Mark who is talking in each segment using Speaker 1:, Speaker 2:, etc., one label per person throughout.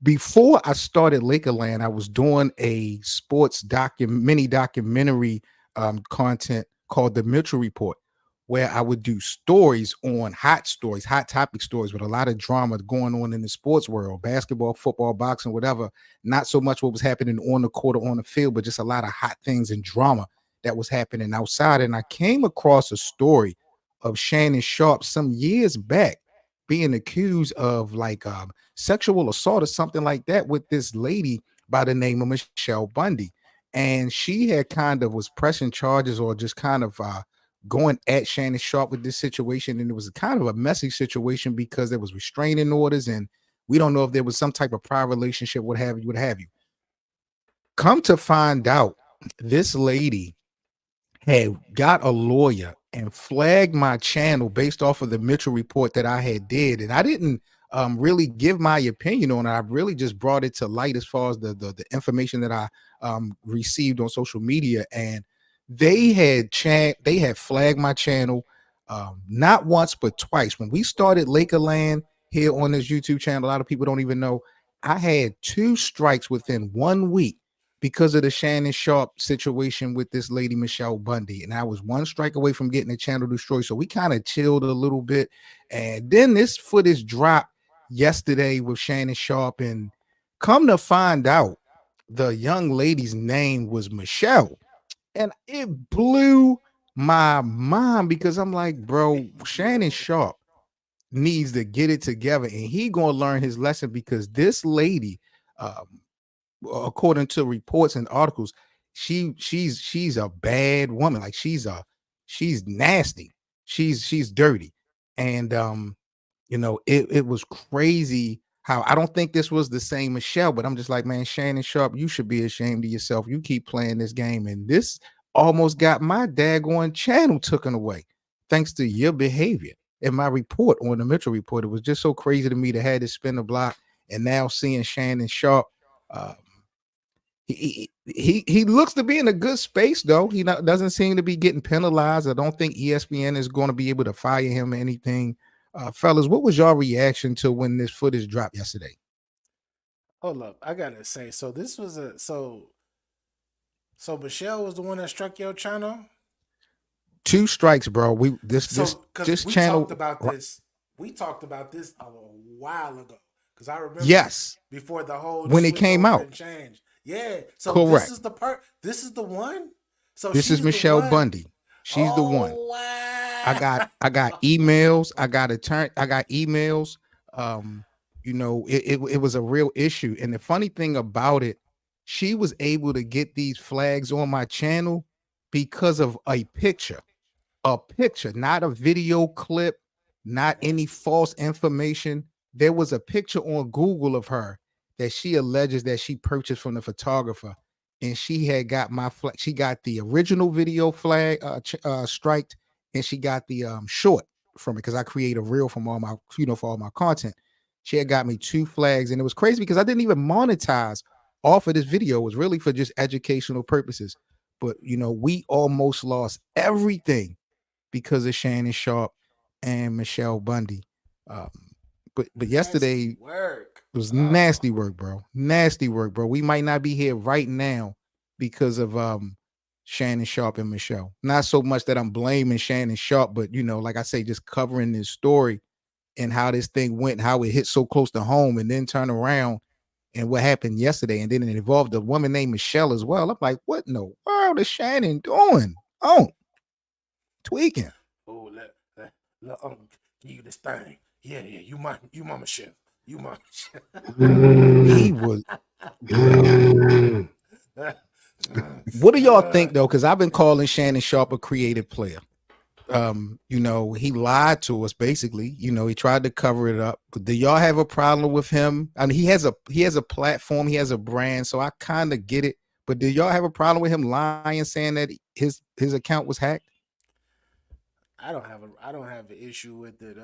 Speaker 1: before I started Lakerland, I was doing a sports mini documentary content called the Mitchell Report, where I would do stories on hot stories, hot topic stories with a lot of drama going on in the sports world, basketball, football, boxing, whatever. Not so much what was happening on the court or on the field, but just a lot of hot things and drama that was happening outside. And I came across a story of Shannon Sharpe some years back being accused of like sexual assault or something like that with this lady by the name of Michelle Bundy. And she had kind of was pressing charges or just kind of going at Shannon Sharpe with this situation. And it was kind of a messy situation because there was restraining orders and we don't know if there was some type of prior relationship, what have you. Come to find out, this lady had got a lawyer and flagged my channel based off of the Mitchell report that I had did. And I didn't really give my opinion on it. I really just brought it to light as far as the information that I received on social media. And they had flagged my channel not once but twice. When we started Lakerland here on this YouTube channel, a lot of people don't even know I had 2 strikes within 1 week because of the Shannon Sharpe situation with this lady Michelle Bundy, and I was 1 strike away from getting the channel destroyed. So we kind of chilled a little bit, and then this footage dropped yesterday with Shannon Sharpe, and come to find out, the young lady's name was Michelle, and it blew my mind because I'm like, bro, Shannon Sharpe needs to get it together, and he gonna learn his lesson because this lady. According to reports and articles, she's a bad woman. Like she's nasty. She's dirty. And it was crazy how I don't think this was the same Michelle, but I'm just like, man, Shannon Sharpe, you should be ashamed of yourself. You keep playing this game, and this almost got my daggone channel taken away thanks to your behavior. In my report on the Mitchell report, it was just so crazy to me to have to spin the block and now seeing Shannon Sharpe. uh, he looks to be in a good space though. He doesn't seem to be getting penalized. I don't think ESPN is going to be able to fire him or anything. Fellas, what was your reaction to when this footage dropped yesterday?
Speaker 2: Hold up, I gotta say. So this was a so Michelle was the one that struck your channel.
Speaker 1: 2 strikes, bro. We this this
Speaker 2: So because
Speaker 1: this channel.
Speaker 2: we talked about this a while ago. Because I remember
Speaker 1: Yes,
Speaker 2: before the whole
Speaker 1: when it
Speaker 2: switch
Speaker 1: came
Speaker 2: over
Speaker 1: out.
Speaker 2: and change. Yeah. So this
Speaker 1: Correct.
Speaker 2: is the part. This is the one. So
Speaker 1: This is
Speaker 2: she's the
Speaker 1: Michelle
Speaker 2: one.
Speaker 1: Bundy. She's the one.
Speaker 2: Oh
Speaker 1: I
Speaker 2: wow.
Speaker 1: got emails. I got emails. Um, it was a real issue. And the funny thing about it, she was able to get these flags on my channel because of a picture, not a video clip, not any
Speaker 2: Nasty.
Speaker 1: false information. There was a picture on Google of her that she alleges that she purchased from the photographer, and she had got my flag. She got the original video flag striked, and she got the short from it because I create a reel from all my for all my content. She had got me 2 flags, and it was crazy because I didn't even monetize off of this video. It was really for just educational purposes. But we almost lost everything because of Shannon Sharpe and Michelle Bundy. Um, but
Speaker 2: Nasty
Speaker 1: yesterday
Speaker 2: work.
Speaker 1: was
Speaker 2: Oh.
Speaker 1: nasty work, bro. Nasty work, bro. We might not be here right now because of Shannon Sharpe and Michelle. Not so much that I'm blaming Shannon Sharpe, but like I say, just covering this story and how this thing went, how it hit so close to home, and then turn around and what happened yesterday, and then it involved a woman named Michelle as well. I'm like, what in the world is Shannon doing? Oh, tweaking.
Speaker 2: Oh, let give you this thing. Yeah, yeah. You my Michelle. You my
Speaker 1: He was, bro. What do y'all think though? Because I've been calling Shannon Sharpe a creative player. He lied to us basically. He tried to cover it up. But do y'all have a problem with him? I mean, he has a platform, he has a brand, so I kind of get it. But do y'all have a problem with him lying, saying that his account was hacked?
Speaker 2: I don't have an issue with it.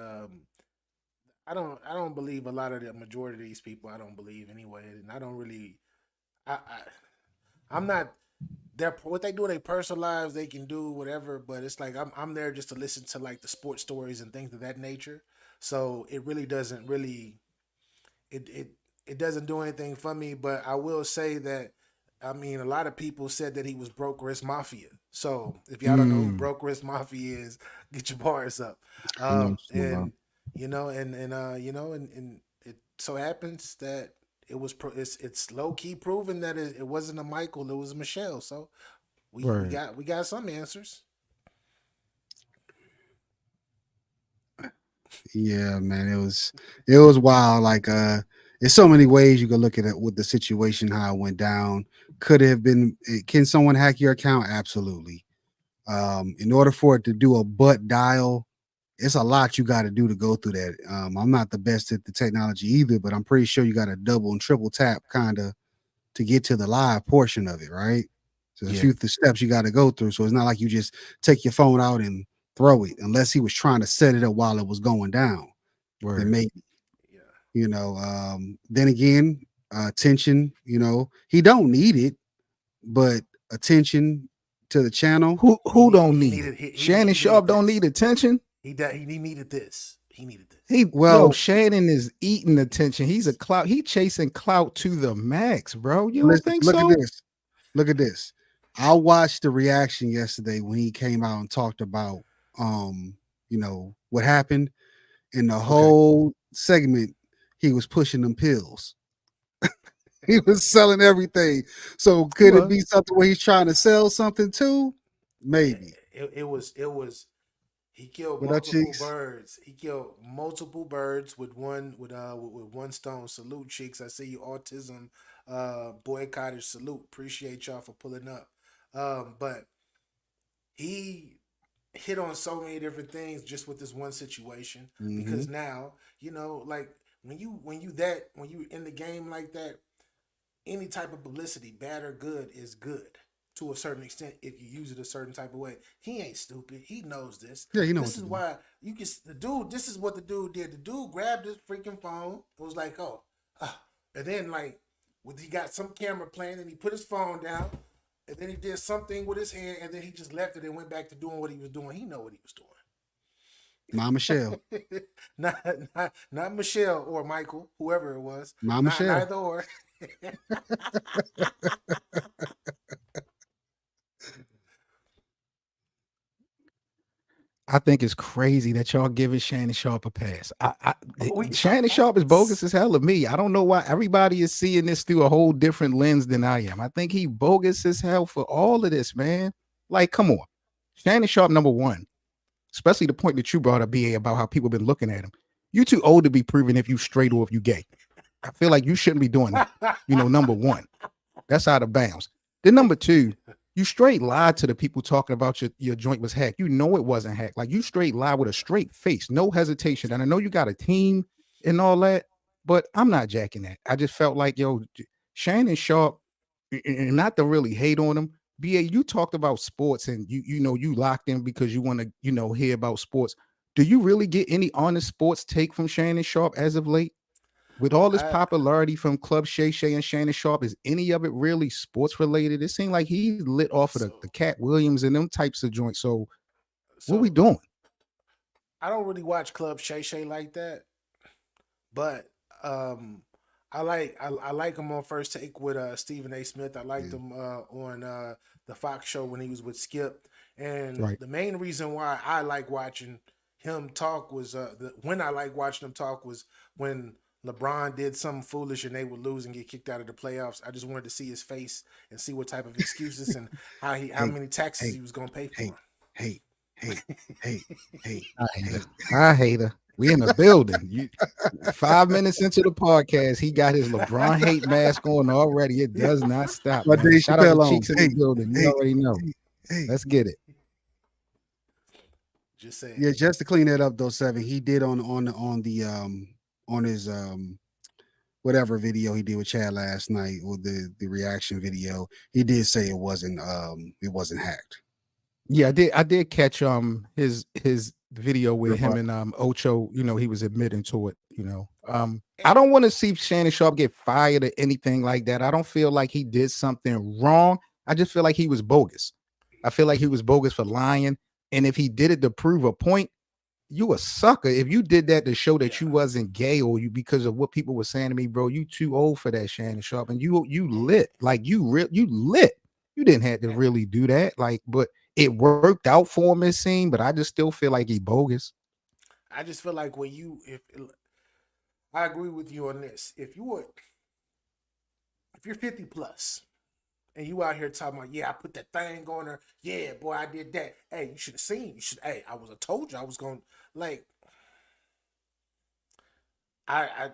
Speaker 2: I don't believe a lot of the majority of these people. I don't believe anyway, and I don't really. I I'm not. They're what they do in their personal lives. They can do whatever, but it's like I'm there just to listen to like the sports stories and things of that nature. So it really doesn't really it it doesn't do anything for me. But I will say that, I mean, a lot of people said that he was Broke Wrist Mafia. So if y'all don't know who
Speaker 1: Mm,
Speaker 2: Broke Wrist Mafia is, get your bars up.
Speaker 3: I know what you're talking about.
Speaker 2: And and it so happens that it's low key proven that it wasn't a Michael, it was a Michelle. So
Speaker 1: word.
Speaker 2: we got some answers.
Speaker 3: Yeah, man, it was wild. Like, there's so many ways you could look at it with the situation, how it went down. Could it have been? Can someone hack your account? Absolutely. In order for it to do a butt dial, it's a lot you got to do to go through that. I'm not the best at the technology either, but I'm pretty sure you got to double and triple tap kind of to get to the live portion of it, right? So there's a
Speaker 1: Yeah,
Speaker 3: few steps you got to go through. So it's not like you just take your phone out and throw it, unless he was trying to set it up while it was going down. Then
Speaker 1: word.
Speaker 3: maybe,
Speaker 2: Yeah.
Speaker 3: then again, attention. He don't need it, but attention to the channel.
Speaker 1: Who don't need it? Shannon
Speaker 2: He needed
Speaker 1: Sharpe don't
Speaker 2: this.
Speaker 1: need attention.
Speaker 2: He needed this. He needed this.
Speaker 3: Well,
Speaker 1: Shannon is eating attention. He's a clout. He chasing clout to the max, bro. You don't
Speaker 3: listen,
Speaker 1: think
Speaker 3: look at
Speaker 1: so?
Speaker 3: this. Look at this. I watched the reaction yesterday when he came out and talked about what happened in the
Speaker 1: Okay.
Speaker 3: whole segment. He was pushing them pills. He was selling everything. So
Speaker 1: He
Speaker 3: could it
Speaker 1: was.
Speaker 3: be something where he's trying to sell something too? Maybe.
Speaker 2: It was he killed
Speaker 3: What up,
Speaker 2: multiple
Speaker 3: cheeks?
Speaker 2: birds. He killed multiple birds with one stone. Salute, cheeks. I see you. Autism, boycottage. Salute. Appreciate y'all for pulling up. But he hit on so many different things just with this one situation,
Speaker 3: Hmm.
Speaker 2: because now like when you in the game like that, any type of publicity, bad or good, is good to a certain extent if you use it a certain type of way. He ain't stupid. He knows this.
Speaker 3: Yeah, you know what
Speaker 2: This
Speaker 3: to
Speaker 2: is
Speaker 3: do.
Speaker 2: why you can. The dude. This is what the dude did. The dude grabbed his freaking phone. It was like, oh, and then like, he got some camera playing, and he put his phone down, and then he did something with his hand, and then he just left it and went back to doing what he was doing. He know what he was
Speaker 3: Mama Shell.
Speaker 2: doing. Not Michelle or Michael, whoever it was.
Speaker 3: Mama
Speaker 2: Not
Speaker 3: Shell.
Speaker 2: neither or.
Speaker 1: I think it's crazy that y'all giving Shannon Sharpe a pass.
Speaker 2: We
Speaker 1: Shannon Sharpe is bogus as hell to me. I don't know why everybody is seeing this through a whole different lens than I am. I think he bogus as hell for all of this, man. Like, come on. Shannon Sharpe, number one, especially the point that you brought up, BA, about how people been looking at him. You too old to be proven if you straight or if you gay. I feel like you shouldn't be doing that. Number one. That's out of bounds. Then number two, you straight lied to the people talking about your joint was hacked. You know it wasn't hacked. Like, you straight lied with a straight face, no hesitation. And I know you got a team and all that, but I'm not jacking that. I just felt like, Shannon Sharpe, and not to really hate on him. BA, you talked about sports and you locked in because you want to, hear about sports. Do you really get any honest sports take from Shannon Sharpe as of late? With all this
Speaker 2: I
Speaker 1: popularity from Club Shay Shay and Shannon Sharpe, is any of it really sports related? It seemed like he lit off of the
Speaker 2: so
Speaker 1: Cat Williams and them types of joints. So what we
Speaker 2: so
Speaker 1: doing?
Speaker 2: I don't really watch Club Shay Shay like that, but I like him on First Take with Stephen A. Smith. I liked
Speaker 3: Yeah.
Speaker 2: him on the Fox show when he was with Skip. And
Speaker 1: Right.
Speaker 2: the main reason why I like watching him talk was when I like watching him talk was when LeBron did something foolish and they would lose and get kicked out of the playoffs. I just wanted to see his face and see what type of excuses and how
Speaker 3: Hey,
Speaker 2: many taxes
Speaker 3: hey,
Speaker 2: he was gonna pay
Speaker 3: hey,
Speaker 2: for.
Speaker 3: hey, hey, hey, hey,
Speaker 1: I hate
Speaker 3: hey.
Speaker 1: her. I hate her. We in the building. 5 minutes into the podcast, he got his LeBron hate mask on already. It does not stop,
Speaker 3: My
Speaker 1: man.
Speaker 3: Dave
Speaker 1: Shout out to
Speaker 3: Chappelle on.
Speaker 1: Cheeks in the
Speaker 3: Hey,
Speaker 1: building. You
Speaker 3: hey,
Speaker 1: already know.
Speaker 3: hey, hey.
Speaker 1: Let's get it.
Speaker 2: Just saying.
Speaker 3: Yeah, just to clean that up though, Seven. He did on his whatever video he did with Chad last night, or the reaction video. He did say it wasn't hacked.
Speaker 1: Yeah, I did catch his video with him
Speaker 3: Rebut.
Speaker 1: and Ocho, he was admitting to it. I
Speaker 2: And
Speaker 1: don't want to see Shannon Sharpe get fired or anything like that. I don't feel like he did something wrong. I just feel like he was bogus. I feel like he was bogus for lying. And if he did it to prove a point, you a sucker if you did that to show that
Speaker 2: Yeah.
Speaker 1: you wasn't gay or you because of what people were saying to me, bro. You too old for that, Shannon Sharpe, and you
Speaker 2: And,
Speaker 1: lit like you lit. You didn't have to
Speaker 2: and
Speaker 1: really do that, like, but it worked out for him. It seemed, but I just still feel like he bogus.
Speaker 2: I just feel like when you, if I agree with you on this, if you're 50 plus and you out here talking about, yeah, I put that thing on her, yeah, boy, I did that. Hey, you should have seen. You should. Hey, I told you I was going. Like, I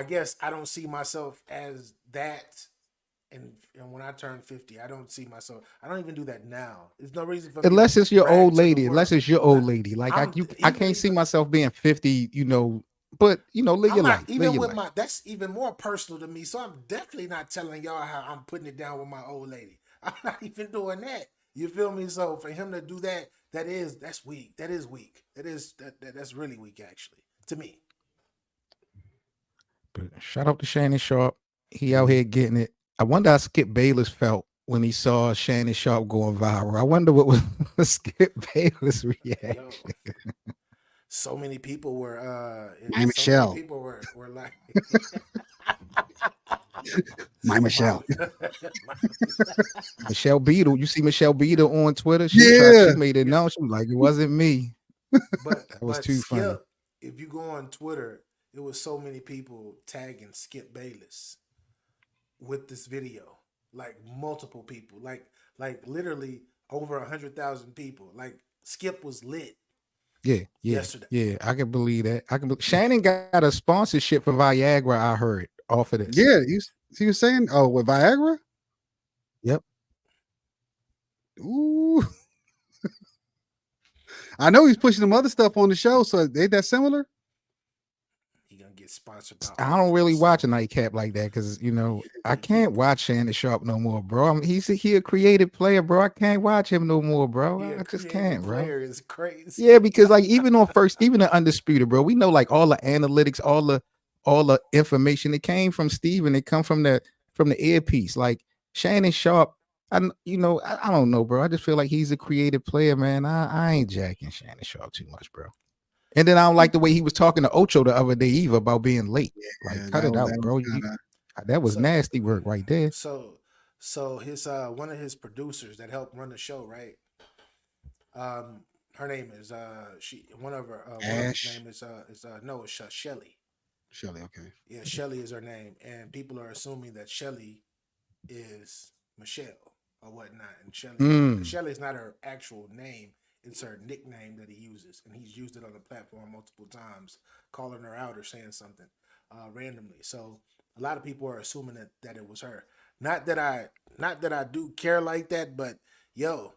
Speaker 2: guess I don't see myself as that. And when I turn 50, I don't see myself. I don't even do that now. There's no reason for me to
Speaker 1: Unless it's your
Speaker 2: brag
Speaker 1: old
Speaker 2: to the
Speaker 1: lady,
Speaker 2: world.
Speaker 1: unless it's your old
Speaker 2: Like,
Speaker 1: lady, like
Speaker 2: I'm
Speaker 1: I
Speaker 2: even
Speaker 1: can't see
Speaker 2: even
Speaker 1: myself being 50, but live
Speaker 2: I'm
Speaker 1: your
Speaker 2: not
Speaker 1: life, live
Speaker 2: even
Speaker 1: your
Speaker 2: with
Speaker 1: life.
Speaker 2: that's even more personal to me. So I'm definitely not telling y'all how I'm putting it down with my old lady. I'm not even doing that. You feel me? So for him to do that, that's weak. That is weak. That's really weak actually to me.
Speaker 1: But shout out to Shannon Sharpe. He out
Speaker 3: Mhm.
Speaker 1: here getting it. I wonder how Skip Bayless felt when he saw Shannon Sharpe going viral. I wonder what was Skip Bayless'
Speaker 2: Yo,
Speaker 1: reaction.
Speaker 2: so many people were
Speaker 3: My
Speaker 2: so many
Speaker 3: Michelle.
Speaker 2: people were like
Speaker 3: My
Speaker 2: Mama.
Speaker 3: Michelle.
Speaker 1: Michelle Beadle, you see Michelle Beadle on Twitter? She
Speaker 3: Yeah.
Speaker 1: made it
Speaker 2: Yeah.
Speaker 1: known. She was like, it wasn't me. That was
Speaker 2: But
Speaker 1: too funny.
Speaker 2: Skip, if you go on Twitter, it was so many people tagging Skip Bayless with this video, like multiple people, like literally over 100,000 people. Like Skip was lit
Speaker 1: Yeah, yeah,
Speaker 2: yesterday.
Speaker 1: yeah. I can believe that. Shannon got a sponsorship for Viagra, I heard, off of this.
Speaker 3: Yeah. You was saying, oh, with Viagra?
Speaker 1: Yep.
Speaker 3: Ooh. I know he's pushing some other stuff on the show, so ain't that similar?
Speaker 2: He gonna get sponsored by
Speaker 1: I don't really
Speaker 2: Arby's.
Speaker 1: watch a nightcap like that because I can't watch Shannon Sharpe no more, bro. He a creative player, bro. I can't watch him no more,
Speaker 2: He
Speaker 1: bro.
Speaker 2: a
Speaker 1: I just
Speaker 2: creative
Speaker 1: can't, bro.
Speaker 2: player is crazy.
Speaker 1: Yeah, because like even the undisputed, bro. We know like all the analytics, all the information that came from Steven, it come from the earpiece. Like Shannon Sharpe, I don't know, bro. I just feel like he's a creative player, man. I ain't jacking Shannon Sharpe too much, bro. And then I don't like the way he was talking to Ocho the other day either about being late. Like,
Speaker 3: Yeah,
Speaker 1: cut it
Speaker 3: that
Speaker 1: out,
Speaker 3: was
Speaker 1: bro.
Speaker 3: kind of
Speaker 1: That was
Speaker 2: So
Speaker 1: nasty work right there.
Speaker 2: so so his one of his producers that helped run the show, right? Um, her name is she one of his
Speaker 3: Ash.
Speaker 2: name is no, it's Shelly.
Speaker 3: Shelly, okay.
Speaker 2: Yeah, Shelly is her name, and people are assuming that Shelly is Michelle or whatnot, and
Speaker 1: Mm.
Speaker 2: Shelly's not her actual name; it's her nickname that he uses, and he's used it on the platform multiple times, calling her out or saying something randomly. So a lot of people are assuming that it was her. Not that I do care like that, but yo,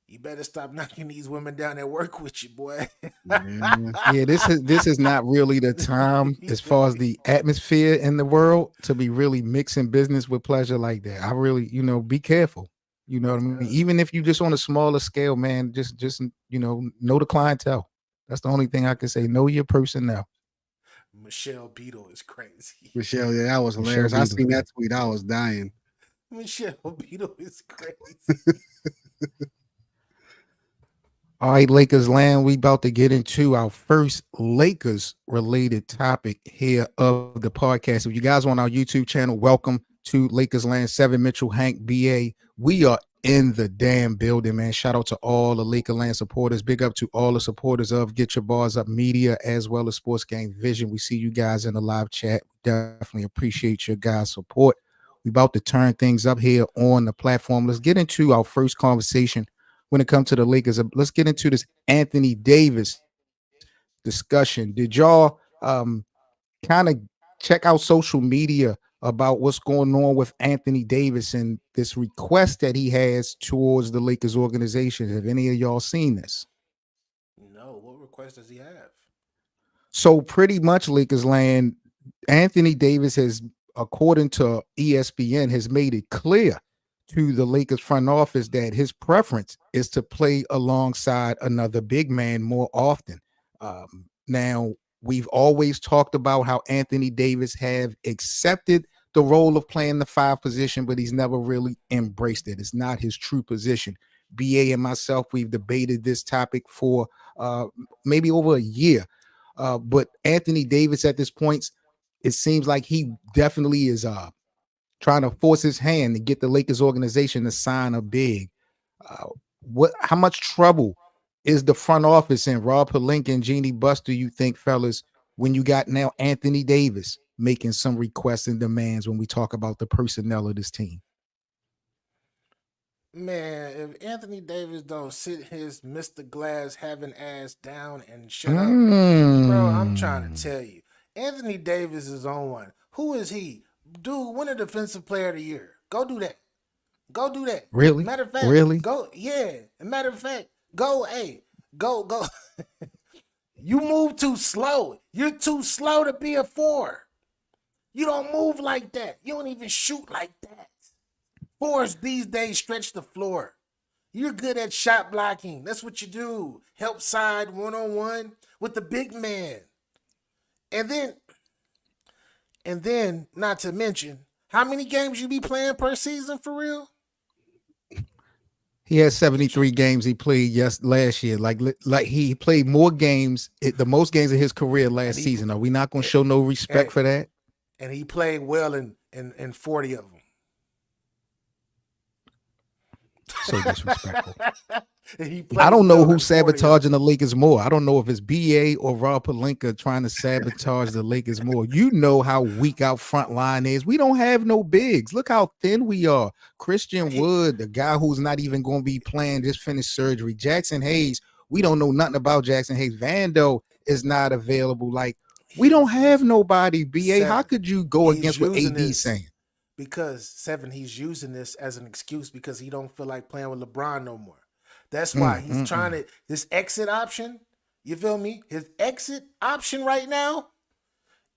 Speaker 2: you better stop knocking these women down that work with you, boy.
Speaker 3: Yeah.
Speaker 1: Yeah, this is not really the time as far as the atmosphere in the world to be really mixing business with pleasure like that. I really, be careful. You know what I mean?
Speaker 2: Uh,
Speaker 1: Even if you just on a smaller scale, man, just know the clientele. That's the only thing I can say. Know your personnel.
Speaker 2: Michelle Beadle is crazy.
Speaker 3: Michelle, yeah, that was
Speaker 1: Michelle
Speaker 3: hilarious. I
Speaker 1: Beadle.
Speaker 3: seen that tweet. I was dying.
Speaker 2: Michelle Beadle is crazy.
Speaker 1: All right, Lakers land. We about to get into our first Lakers related topic here of the podcast. If you guys on our YouTube channel, welcome to Lakers land. 7 Mitchell, Hank, BA. We are in the damn building, man. Shout out to all the Laker land supporters. Big up to all the supporters of Get Your Bars Up Media as well as Sports Game Vision. We see you guys in the live chat. Definitely appreciate your guys' support. We about to turn things up here on the platform. Let's get into our first conversation when it comes to the Lakers. Let's get into this Anthony Davis discussion. Did y'all kind of check out social media about what's going on with Anthony Davis and this request that he has towards the Lakers organization? Have any of y'all seen this?
Speaker 2: No, what request does he have?
Speaker 1: So pretty much Lakers land, Anthony Davis has, according to ESPN, has made it clear to the Lakers front office that his preference is to play alongside another big man more often. Now, we've always talked about how Anthony Davis have accepted the role of playing the 5 position, but he's never really embraced it. It's not his true position. BA and myself, we've debated this topic for maybe over a year. But Anthony Davis at this point, it seems like he definitely is trying to force his hand to get the Lakers organization to sign a big. Uh, how much trouble is the front office and Rob Pelinka and Jeannie Buster, you think, fellas, when you got now Anthony Davis making some requests and demands when we talk about the personnel of this team?
Speaker 2: Man, if Anthony Davis don't sit his Mr. Glass having ass down and shut up, bro, I'm trying to
Speaker 1: Mm,
Speaker 2: tell you. Anthony Davis is on one. Who is he? Dude, win a defensive player of the year. Go do that. Go do that.
Speaker 1: really?
Speaker 2: Matter of fact,
Speaker 1: Really?
Speaker 2: go, yeah. Matter of fact, go, hey, go. You move too slow. You're too slow to be a four. You don't move like that. You don't even shoot like that. Fours these days stretch the floor. You're good at shot blocking. That's what you do. Help side one on one with the big man. And then, not to mention, how many games you be playing per season for real?
Speaker 1: He has
Speaker 2: Get your
Speaker 1: 73 games he played last year. Like he played more games, the most games of his career
Speaker 2: and
Speaker 1: last
Speaker 2: he
Speaker 1: season. Are we not going to
Speaker 2: and,
Speaker 1: show no respect
Speaker 2: and,
Speaker 1: for that?
Speaker 2: and he played well in 40 of
Speaker 1: So disrespectful.
Speaker 2: them. He
Speaker 1: I
Speaker 2: played
Speaker 1: don't know
Speaker 2: well in
Speaker 1: who's
Speaker 2: 40 of them.
Speaker 1: sabotaging the Lakers more. I don't know if it's BA or Rob Pelinka trying to sabotage the Lakers more. You know how weak our front line is. We don't have no bigs. Look how thin we are. Christian
Speaker 2: He,
Speaker 1: Wood, the guy who's not even going to be playing, just finished surgery. Jackson Hayes, we don't know nothing about Jackson Hayes. Vando is not available. Like, we don't have
Speaker 2: he's
Speaker 1: nobody, BA. How
Speaker 2: seven.
Speaker 1: could you go
Speaker 2: He's
Speaker 1: against what
Speaker 2: using
Speaker 1: AD
Speaker 2: this
Speaker 1: saying?
Speaker 2: because seven. He's using this as an excuse because he don't feel like playing with LeBron no more. That's why
Speaker 1: Mm,
Speaker 2: he's
Speaker 1: mm,
Speaker 2: trying
Speaker 1: mm.
Speaker 2: to this exit option. You feel me? His exit option right now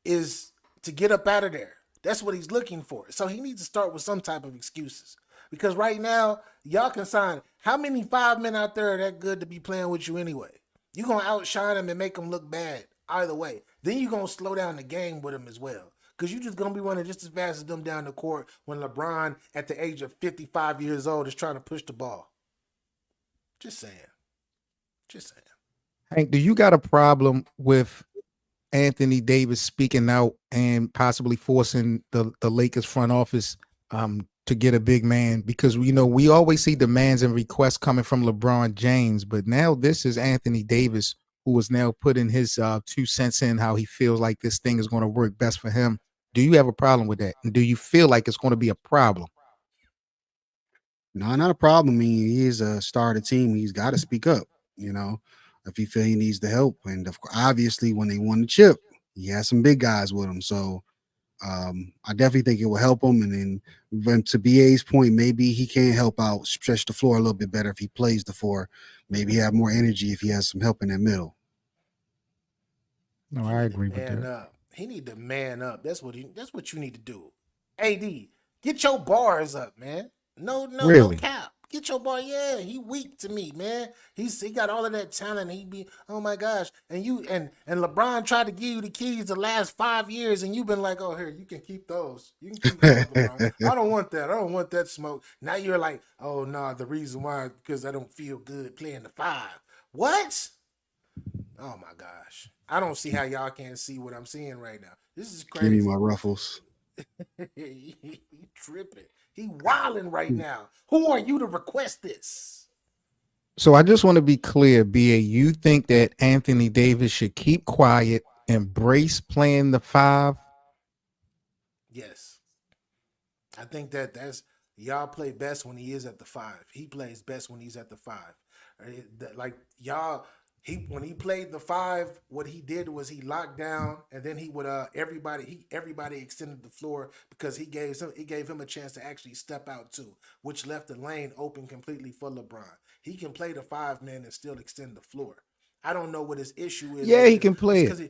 Speaker 2: is to get up out of there. That's what he's looking for. So he needs to start with some type of excuses. Because right now, y'all can sign how many 5 men out there are that good to be playing with you anyway? You're gonna outshine them and make them look bad either way. Then you're gonna slow down the game with them as well. Cause you're just gonna be running just as fast as them down the court when LeBron at the age of 55 years old is trying to push the ball. Just saying. Just saying.
Speaker 1: Hank, do you got a problem with Anthony Davis speaking out and possibly forcing the Lakers front office to get a big man? Because we always see demands and requests coming from LeBron James, but now this is Anthony Davis who is now putting his 2 cents in how he feels like this thing is going to work best for him. Do you have a problem with that? And do you feel like it's going to be a problem?
Speaker 3: No, not a problem. I mean, he is a star of the team. He's got to speak up, you know, if he feel he needs the help. And obviously, when they won the chip, he has some big guys with him. So I definitely think it will help him. And then to BA's point, maybe he can help out, stretch the floor a little bit better if he plays the four. Maybe have more energy if he has some help in that middle.
Speaker 1: No,
Speaker 2: He
Speaker 1: I
Speaker 2: need to
Speaker 1: agree with
Speaker 2: man
Speaker 1: that.
Speaker 2: up. He need to man up. That's what you need to do. AD, get your bars up, man. No
Speaker 1: Really?
Speaker 2: cap. Get your bar. Yeah, he weak to me, man. He got all of that talent. He be oh my gosh. And you and LeBron tried to give you the keys the last 5 years, and you've been like, oh here, you can keep those. You can keep those, LeBron. I don't want that. I don't want that smoke. Now you're like, oh no, the reason why because I don't feel good playing the five. What? Oh my gosh. I don't see how y'all can't see what I'm seeing right now. This is
Speaker 3: Give me my
Speaker 2: crazy.
Speaker 3: ruffles.
Speaker 2: he tripping. He wilding right now. Who are you to request this?
Speaker 1: So I just want to be clear, BA. You think that Anthony Davis should keep quiet, embrace playing the five?
Speaker 2: Yes. I think that's y'all play best when he is at the five. He plays best when he's at the five. Like y'all, he when he played the five, what he did was he locked down, and then he would everybody extended the floor because he gave him a chance to actually step out too, which left the lane open completely for LeBron. He can play the 5 man and still extend the floor. I don't know what his issue is
Speaker 1: Yeah,
Speaker 2: with
Speaker 1: he
Speaker 2: it.
Speaker 1: can
Speaker 2: It's
Speaker 1: play it.
Speaker 2: because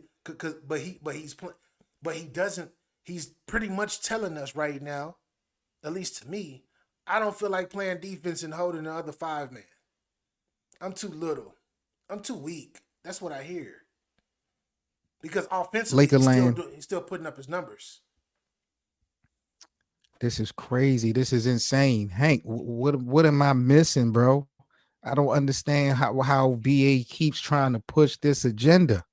Speaker 2: he's playing, but he doesn't. He's pretty much telling us right now, at least to me, I don't feel like playing defense and holding the other 5 man. I'm too little. I'm too weak. That's what I hear. Because offensively,
Speaker 1: Lakerland,
Speaker 2: he's still putting up his numbers.
Speaker 1: this is crazy. This is insane. Hank, what am I missing, bro? I don't understand how BA keeps trying to push this agenda.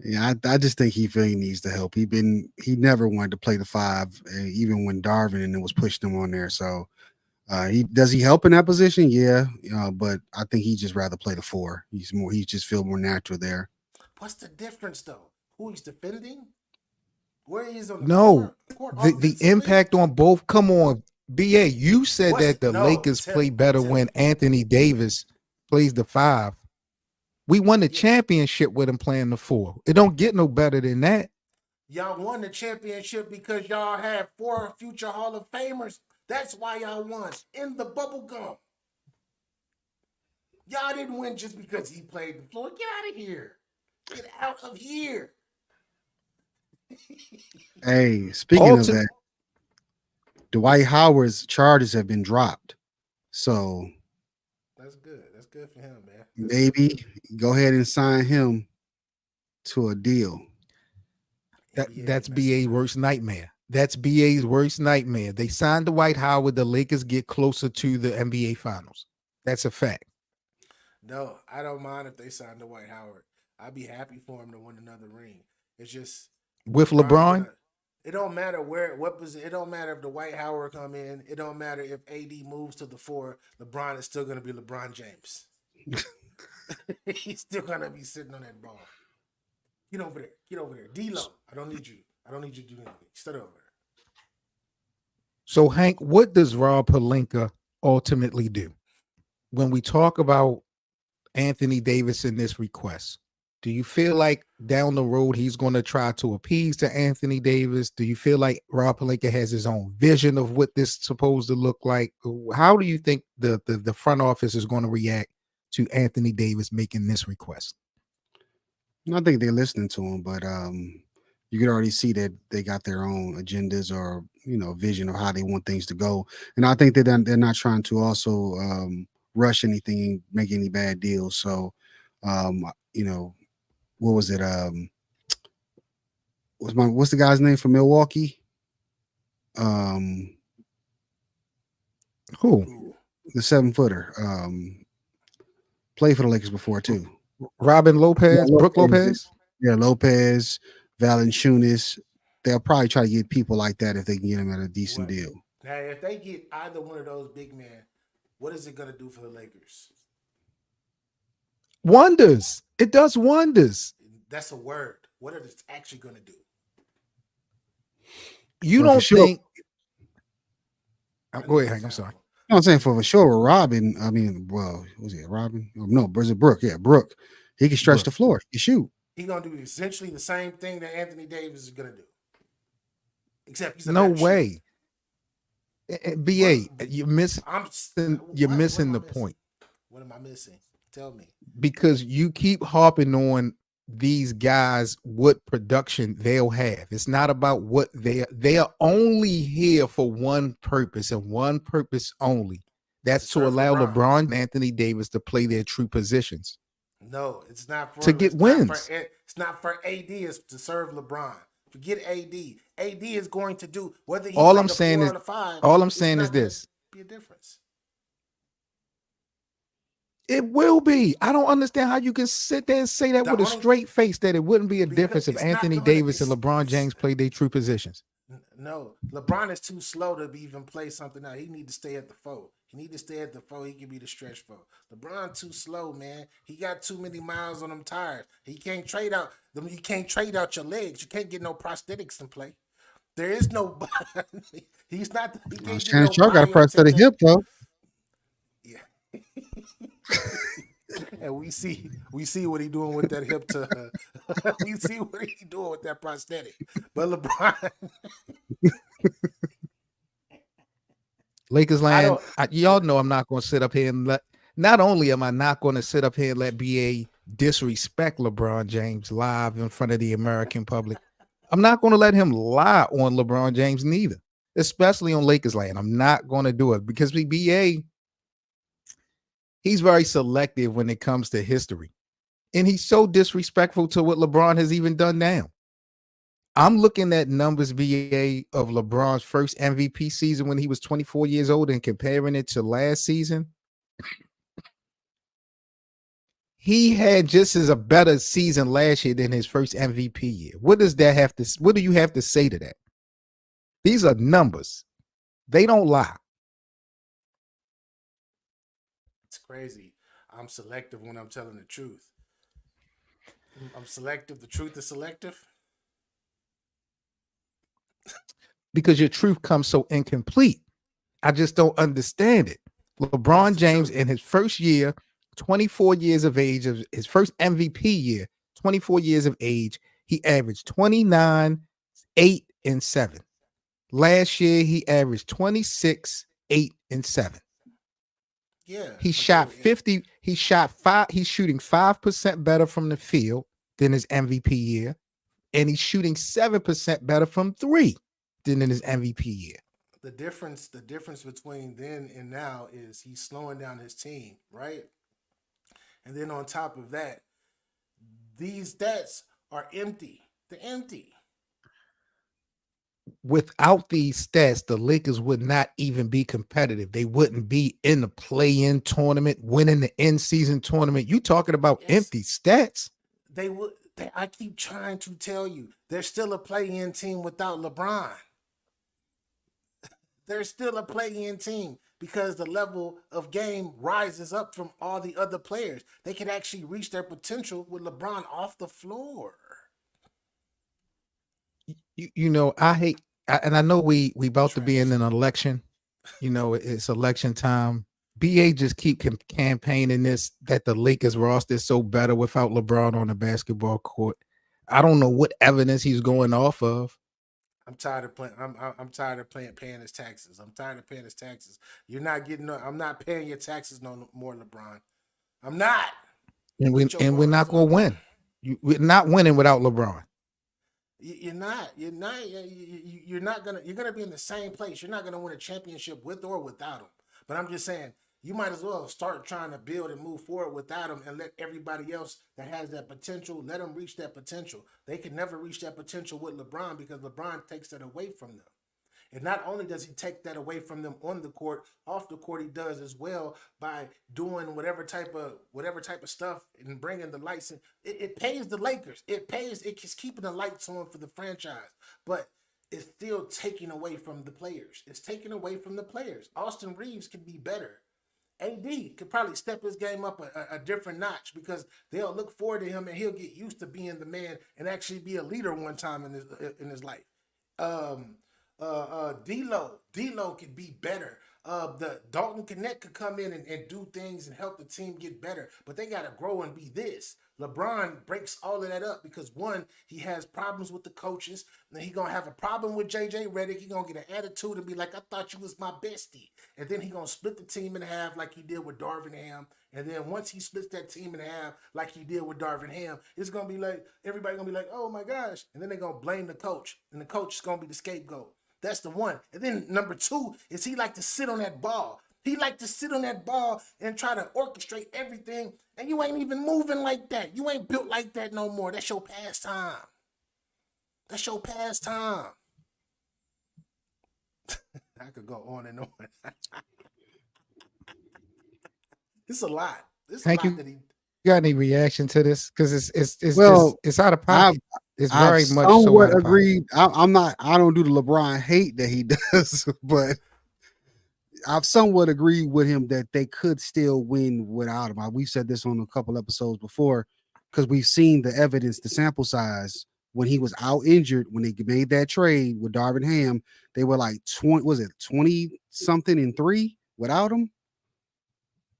Speaker 3: Yeah, I just think he feel he needs the help. He never wanted to play the five, even when Darvin and it was pushing him on there. So he help in that position? Yeah, but I think he just rather play the four. He just feel more natural there.
Speaker 2: What's the difference though? Who he's defending? Where he is on the
Speaker 1: No,
Speaker 2: court
Speaker 1: the
Speaker 2: offensively?
Speaker 1: impact on both. Come on, BA. You said
Speaker 2: What's
Speaker 1: that the
Speaker 2: no?
Speaker 1: Lakers play better
Speaker 2: Tell
Speaker 1: when
Speaker 2: me.
Speaker 1: Anthony Davis plays the five. We won the
Speaker 2: Yeah,
Speaker 1: championship with him playing the four. It don't get no better than that.
Speaker 2: y'all won the championship because y'all had 4 future Hall of Famers. That's why y'all won in the bubble gum. Y'all didn't win just because he played the floor. Get out of here. Get out of here.
Speaker 3: Hey, speaking of
Speaker 1: Ulti-
Speaker 3: that, Dwight Howard's charges have been dropped. So
Speaker 2: That's good. That's good for him, man. That's good for him.
Speaker 3: maybe go ahead and sign him to a deal.
Speaker 2: NBA
Speaker 1: that's
Speaker 2: is messing
Speaker 1: BA's
Speaker 2: around.
Speaker 1: worst nightmare. That's BA's worst nightmare. They signed Dwight Howard. The Lakers get closer to the NBA Finals. That's a fact.
Speaker 2: No, I don't mind if they sign Dwight Howard. I'd be happy for him to win another ring. It's just
Speaker 1: With
Speaker 2: LeBron's
Speaker 1: LeBron,
Speaker 2: gonna. It don't matter what was. It don't matter if Dwight Howard come in. It don't matter if AD moves to the four. LeBron is still gonna be LeBron James. He's still gonna be sitting on that ball. Get over there. Get over there. D-Lo. I don't need you. I don't need you to do anything. Stay over there.
Speaker 1: so Hank, what does Rob Pelinka ultimately do when we talk about Anthony Davis in this request? Do you feel like down the road he's going to try to appease to Anthony Davis? Do you feel like Rob Pelinka has his own vision of what this is supposed to look like? How do you think the front office is going to react to Anthony Davis making this request?
Speaker 3: I think they're listening to him, but you can already see that they got their own agendas or vision of how they want things to go. And I think that they're not trying to also rush anything, make any bad deals. So, um, you know, what was it? What's the guy's name from Milwaukee? Um,
Speaker 1: Who?
Speaker 2: Ooh.
Speaker 3: the 7 footer. Played for the Lakers before too.
Speaker 1: Robin
Speaker 3: Yeah,
Speaker 1: Lopez, Brooke
Speaker 3: Lopez.
Speaker 1: Lopez?
Speaker 3: Yeah, Lopez, Valanciunas. They'll probably try to get people like that if they can get them at a decent
Speaker 2: What?
Speaker 3: deal.
Speaker 2: Now, if they get either one of those big men, what is it gonna do for the Lakers?
Speaker 1: Wonders. It does wonders.
Speaker 2: That's a word. What are it actually gonna do?
Speaker 1: You
Speaker 3: But for
Speaker 1: don't
Speaker 3: sure,
Speaker 1: think
Speaker 2: I
Speaker 1: go
Speaker 2: need
Speaker 1: ahead,
Speaker 2: an
Speaker 1: Hank. I'm sorry.
Speaker 2: example.
Speaker 3: I'm saying for sure with Robin. I mean, well, was it Robin? Oh, no, was it Brooke? Yeah, Brooke. He can stretch the
Speaker 1: Brooke.
Speaker 3: floor. He can shoot.
Speaker 2: He's gonna do essentially the same thing that Anthony Davis is gonna do, except he's a
Speaker 1: No
Speaker 2: better shooter.
Speaker 1: way.
Speaker 2: What?
Speaker 1: BA, you're
Speaker 2: what
Speaker 1: missing
Speaker 2: am I
Speaker 1: the
Speaker 2: missing?
Speaker 1: point
Speaker 2: What am I missing? Tell me.
Speaker 1: because you keep harping on these guys what production they'll have. It's not about what they are only here for one purpose and one purpose only.
Speaker 2: To
Speaker 1: That's to
Speaker 2: serve
Speaker 1: allow
Speaker 2: LeBron.
Speaker 1: LeBron and Anthony Davis to play their true positions
Speaker 2: No, it's not
Speaker 1: to
Speaker 2: for
Speaker 1: get
Speaker 2: it's not for
Speaker 1: wins.
Speaker 2: it's not for AD. It's to serve LeBron. Forget AD. AD is going to do whether he
Speaker 1: All
Speaker 2: play
Speaker 1: I'm
Speaker 2: the
Speaker 1: saying
Speaker 2: four
Speaker 1: is
Speaker 2: or the five.
Speaker 1: all I'm
Speaker 2: It's
Speaker 1: saying is
Speaker 2: not gonna
Speaker 1: this.
Speaker 2: be a difference.
Speaker 1: It will be. I don't understand how you can sit there and say that
Speaker 2: The
Speaker 1: with a
Speaker 2: only
Speaker 1: straight face that it wouldn't be a
Speaker 2: because
Speaker 1: difference if
Speaker 2: it's not
Speaker 1: Anthony
Speaker 2: gonna
Speaker 1: Davis and LeBron
Speaker 2: it's
Speaker 1: James played their true positions.
Speaker 2: no. LeBron is too slow to even play something out. He need to stay at the four. He need to stay at the four. He can be the stretch four. LeBron too slow, man. He got too many miles on them tires. He can't trade out them. You can't trade out your legs. You can't get no prosthetics in play. There is no. He's not. He can't get
Speaker 3: Shannon
Speaker 2: no
Speaker 3: Sharpe got to press to the
Speaker 2: biotech.
Speaker 3: hip though.
Speaker 2: Yeah. And we see what he doing with that hip to we see what he doing with that prosthetic. But LeBron,
Speaker 1: Lakers
Speaker 2: I
Speaker 1: land,
Speaker 2: don't
Speaker 1: y'all know I'm not going to sit up here and let. Not only am I not going to sit up here and let BA disrespect LeBron James live in front of the American public, I'm not going to let him lie on LeBron James neither, especially on Lakers land. I'm not going to do it because BA, he's very selective when it comes to history. And he's so disrespectful to what LeBron has even done now. I'm looking at numbers, BA, of LeBron's first MVP season when he was 24 years old and comparing it to last season. He had just as a better season last year than his first MVP year. What does that have to? What do you have to say to that? These are numbers. They don't lie.
Speaker 2: It's crazy. I'm selective when I'm telling the truth. I'm selective. The truth is selective.
Speaker 1: Because your truth comes so incomplete. I just don't understand it.
Speaker 2: What's
Speaker 1: LeBron
Speaker 2: the
Speaker 1: James
Speaker 2: truth?
Speaker 1: in his first year, 24 years of age, of his first MVP year, 24 years of age, he averaged 29, 8, and 7. Last year, he averaged 26, 8, and 7.
Speaker 2: Yeah,
Speaker 1: He
Speaker 2: but they
Speaker 1: shot 50, he shot 5, he's shooting 5% better from the field than his MVP year, and he's shooting 7% better from 3 than in his MVP year.
Speaker 2: the difference between then and now is he's slowing down his team, right? And then on top of that, these stats are empty. They're empty.
Speaker 1: Without these stats, the Lakers would not even be competitive. They wouldn't be in the play-in tournament, winning the in-season tournament. You talking about
Speaker 2: Yes,
Speaker 1: empty stats?
Speaker 2: they would. I keep trying to tell you, they're still a play-in team without LeBron. They're still a play-in team because the level of game rises up from all the other players. They can actually reach their potential with LeBron off the floor.
Speaker 1: I hate, and I know we about to be in
Speaker 2: Trash.
Speaker 1: an election. It's election time. BA just keep campaigning this that the Lakers roster is so better without LeBron on the basketball court. I don't know what evidence he's going off of.
Speaker 2: I'm tired of playing. I'm tired of paying his taxes. I'm tired of paying his taxes. You're not getting. I'm not paying your taxes no more, LeBron. I'm not.
Speaker 1: And we
Speaker 2: Put your
Speaker 1: and we're not
Speaker 2: bums
Speaker 1: going to
Speaker 2: on.
Speaker 1: win. We're not winning without LeBron.
Speaker 2: You're not. You're not. You're not gonna. You're gonna be in the same place. You're not gonna win a championship with or without him. But I'm just saying, you might as well start trying to build and move forward without him, and let everybody else that has that potential let them reach that potential. They can never reach that potential with LeBron because LeBron takes that away from them. And not only does he take that away from them on the court, off the court he does as well by doing whatever type of stuff and bringing the lights in. It pays the Lakers. It pays. It's keeping the lights on for the franchise, but it's still taking away from the players. It's taking away from the players. Austin Reeves can be better. AD could probably step his game up a different notch because they'll look forward to him and he'll get used to being the man and actually be a leader one time in his life. Um, D'Lo could be better. The Dalton Connect could come in and do things and help the team get better, but they got to grow and be this. LeBron breaks all of that up because one, he has problems with the coaches. Then he gonna have a problem with JJ Redick. He gonna get an attitude and be like, "I thought you was my bestie," and then he gonna split the team in half like he did with Darvin Ham. And then once he splits that team in half like he did with Darvin Ham, it's gonna be like everybody gonna be like, "Oh my gosh!" And then they're gonna blame the coach, and the coach is gonna be the scapegoat. That's the one. And then number two is he like to sit on that ball. He like to sit on that ball and try to orchestrate everything. And you ain't even moving like that. You ain't built like that no more. That's your pastime. That's your pastime. I could go on and on. It's a lot. It's a
Speaker 1: Thank
Speaker 2: lot
Speaker 1: you.
Speaker 2: that he.
Speaker 1: You got any reaction to this? Because it's just
Speaker 3: Well,
Speaker 1: it's out of
Speaker 3: I've
Speaker 1: pocket. It's
Speaker 3: I've
Speaker 1: very much so
Speaker 3: somewhat
Speaker 1: out of pocket.
Speaker 3: agreed. I'm not. I don't do the LeBron hate that he does, but I've somewhat agreed with him that they could still win without him. We've said this on a couple episodes before because we've seen the evidence, the sample size when he was out injured. When they made that trade with Darvin Ham, they were like 20. Was it 20 something in 3 without him?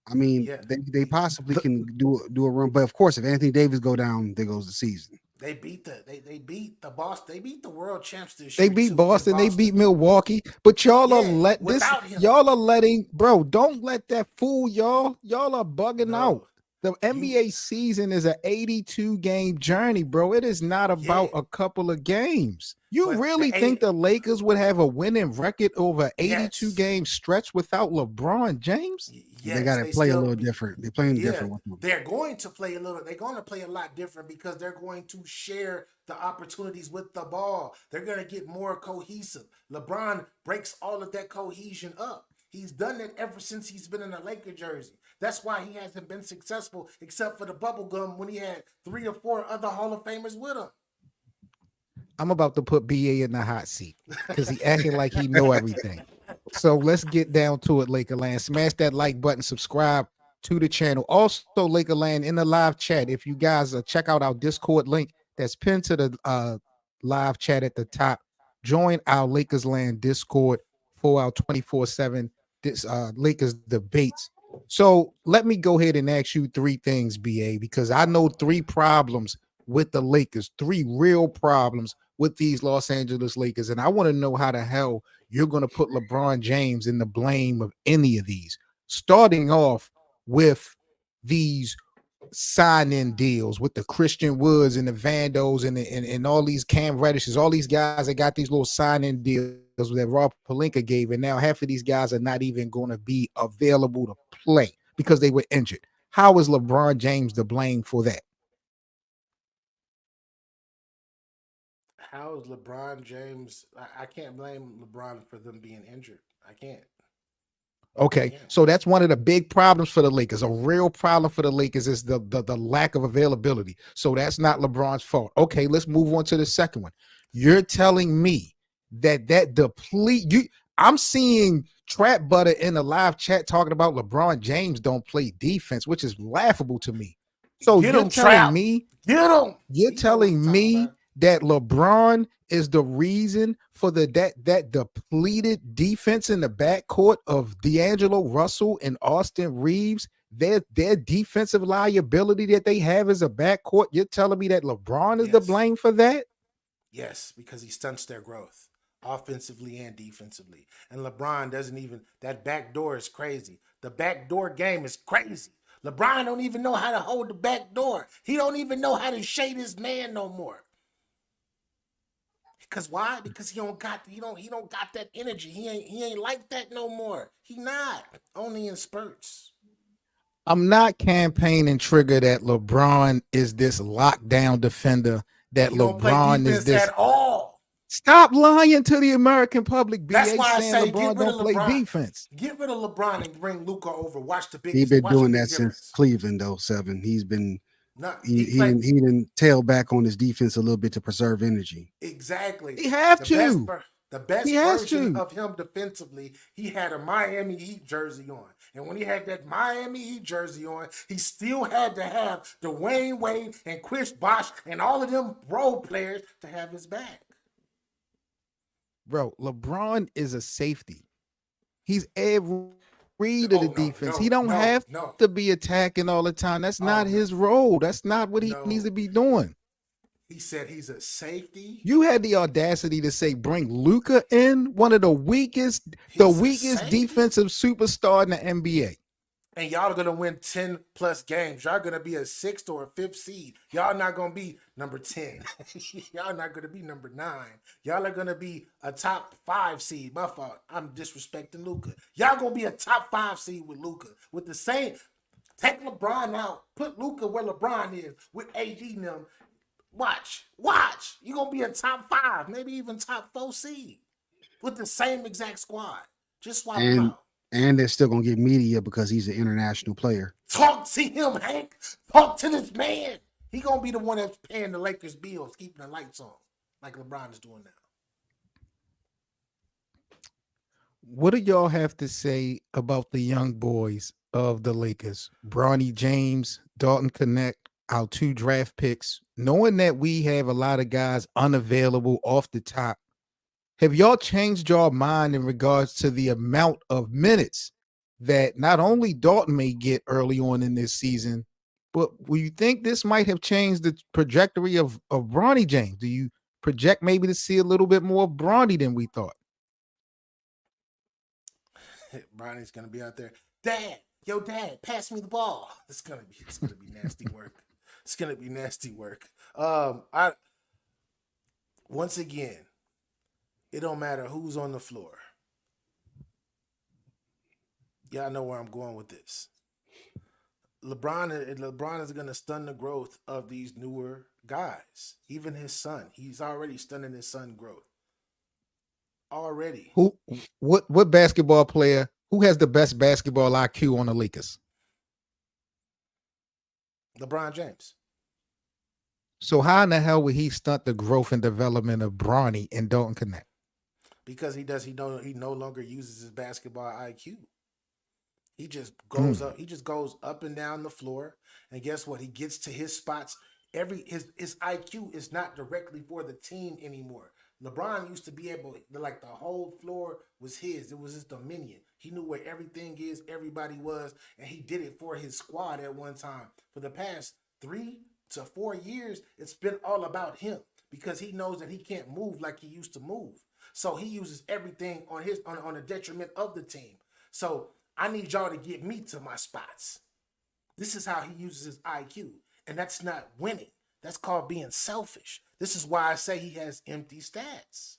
Speaker 3: I mean,
Speaker 2: Yeah.
Speaker 3: they possibly can do a run, but of course, if Anthony Davis go down, there goes the season.
Speaker 2: They beat the boss. They beat the world champs this
Speaker 1: They
Speaker 2: year
Speaker 1: beat
Speaker 2: too in
Speaker 1: Boston, they beat
Speaker 2: Boston.
Speaker 1: Milwaukee, but y'all are
Speaker 2: Yeah, without him.
Speaker 1: letting, bro, don't let that fool y'all. Y'all are bugging out.
Speaker 2: No,
Speaker 1: The
Speaker 2: you.
Speaker 1: NBA season is an 82 game journey, bro. It is not
Speaker 2: Yeah,
Speaker 1: about a couple of games. You
Speaker 2: but the
Speaker 1: really think
Speaker 2: eight.
Speaker 1: the Lakers would have a winning record over 82
Speaker 2: Yes,
Speaker 1: game stretch without LeBron James?
Speaker 3: They
Speaker 2: yes,
Speaker 3: got to
Speaker 2: they
Speaker 3: play a
Speaker 2: still.
Speaker 3: little different. They're playing
Speaker 2: Yeah,
Speaker 3: different with them.
Speaker 2: they're going to play a little. They're going to play a lot different because they're going to share the opportunities with the ball. They're going to get more cohesive. LeBron breaks all of that cohesion up. He's done it ever since he's been in a Laker jersey. That's why he hasn't been successful except for the bubble gum when he had 3 or 4 other Hall of Famers with him.
Speaker 1: I'm about to put BA in the hot seat because he acting like he know everything. So let's get down to it, Lakerland. Smash that like button, subscribe to the channel. Also, Lakerland, in the live chat, if you guys check out our Discord link that's pinned to the live chat at the top, join our Lakers Land Discord for our 24/7 Lakers debates. So let me go ahead and ask you three things, BA, because I know three problems with the Lakers, three real problems with these Los Angeles Lakers. And I want to know how the hell you're going to put LeBron James in the blame of any of these. Starting off with these sign-in deals with the Christian Woods and the Vandos and all these Cam Reddishes, all these guys that got these little sign-in deals that Rob Pelinka gave, and now half of these guys are not even going to be available to play because they were injured. How is LeBron James to blame for that?
Speaker 2: How is LeBron James? I can't blame LeBron for them being injured. I can't.
Speaker 1: Okay, so that's one of the big problems for the Lakers. A real problem for the Lakers is the lack of availability. So that's not LeBron's fault. Okay, let's move on to the second one. You're telling me that deplete you. I'm seeing Trap Butter in the live chat talking about LeBron James don't play defense, which is laughable to me. So
Speaker 2: Get
Speaker 1: you're
Speaker 2: him,
Speaker 1: telling
Speaker 2: Trap.
Speaker 1: me,
Speaker 2: Get him.
Speaker 1: you're telling me that LeBron is the reason for that depleted defense in the backcourt of D'Angelo Russell and Austin Reeves, their defensive liability that they have as a backcourt. You're telling me that LeBron is the blame for that?
Speaker 2: Yes, because he stunts their growth offensively and defensively. And LeBron doesn't even, that back door is crazy. The back door game is crazy. LeBron don't even know how to hold the back door. He don't even know how to shade his man no more. Because why? Because he don't got that energy. He ain't like that no more. He not. Only in spurts.
Speaker 1: I'm not campaigning trigger that LeBron is this lockdown defender, that
Speaker 2: he don't play
Speaker 1: LeBron
Speaker 2: defense
Speaker 1: is this
Speaker 2: at all.
Speaker 1: Stop lying to the American public. BA
Speaker 2: That's why I
Speaker 1: saying
Speaker 2: say
Speaker 1: LeBron don't play defense.
Speaker 2: Get rid of LeBron and bring Luka over. Watch the big.
Speaker 3: He's been doing that
Speaker 2: difference.
Speaker 3: since Cleveland, though. Seven. He's been. He
Speaker 2: played,
Speaker 3: didn't tail back on his defense a little bit to preserve energy.
Speaker 2: Exactly.
Speaker 1: He have to.
Speaker 2: The best version of him defensively, he had a Miami Heat jersey on. And when he had that Miami Heat jersey on, he still had to have Dwayne Wade and Chris Bosh and all of them role players to have his back.
Speaker 1: Bro, LeBron is a safety. He's every read of the defense. He don't have to be attacking all the time. That's not his role. That's not what he needs to be doing.
Speaker 2: He said he's a safety.
Speaker 1: You had the audacity to say bring Luka in, one of the weakest defensive superstar in the NBA.
Speaker 2: And y'all are going to win 10 plus games. Y'all going to be a 6th or a 5th seed. Y'all not going to be number 10. Y'all not going to be number 9. Y'all are going to be a top 5 seed. My fault. I'm disrespecting Luka. Y'all going to be a top 5 seed with Luka. With the same, take LeBron out. Put Luka where LeBron is with AD and them. Watch. You're going to be a top 5, maybe even top 4 seed with the same exact squad. Just swap them out.
Speaker 3: And they're still going to get media because he's an international player.
Speaker 2: Talk to him, Hank. Talk to this man. He going to be the one that's paying the Lakers' bills, keeping the lights on, like LeBron is doing now.
Speaker 1: What do y'all have to say about the young boys of the Lakers? Bronny James, Dalton Connect, our 2 draft picks, knowing that we have a lot of guys unavailable off the top. Have y'all changed your mind in regards to the amount of minutes that not only Dalton may get early on in this season, but will you think this might have changed the trajectory of Bronny James? Do you project maybe to see a little bit more of Bronny than we thought?
Speaker 2: Bronny's gonna be out there. Dad, pass me the ball. It's gonna be nasty work. It's gonna be nasty work. Once again, it don't matter who's on the floor. Y'all know where I'm going with this. LeBron is going to stun the growth of these newer guys. Even his son. He's already stunning his son's growth. Already.
Speaker 1: What basketball player Who has the best basketball IQ on the Lakers?
Speaker 2: LeBron James.
Speaker 1: So how in the hell would he stunt the growth and development of Bronny and Dalton Connect?
Speaker 2: Because he no longer uses his basketball IQ. He just goes
Speaker 1: Mm.
Speaker 2: up. He just goes up and down the floor, and guess what? He gets to his spots. His IQ is not directly for the team anymore. LeBron used to be able, like the whole floor was his. It was his dominion. He knew where everything is, everybody was, and he did it for his squad at one time. For the past 3 to 4 years, it's been all about him because he knows that he can't move like he used to move. So he uses everything on the detriment of the team. So I need y'all to get me to my spots. This is how he uses his IQ. And that's not winning. That's called being selfish. This is why I say he has empty stats.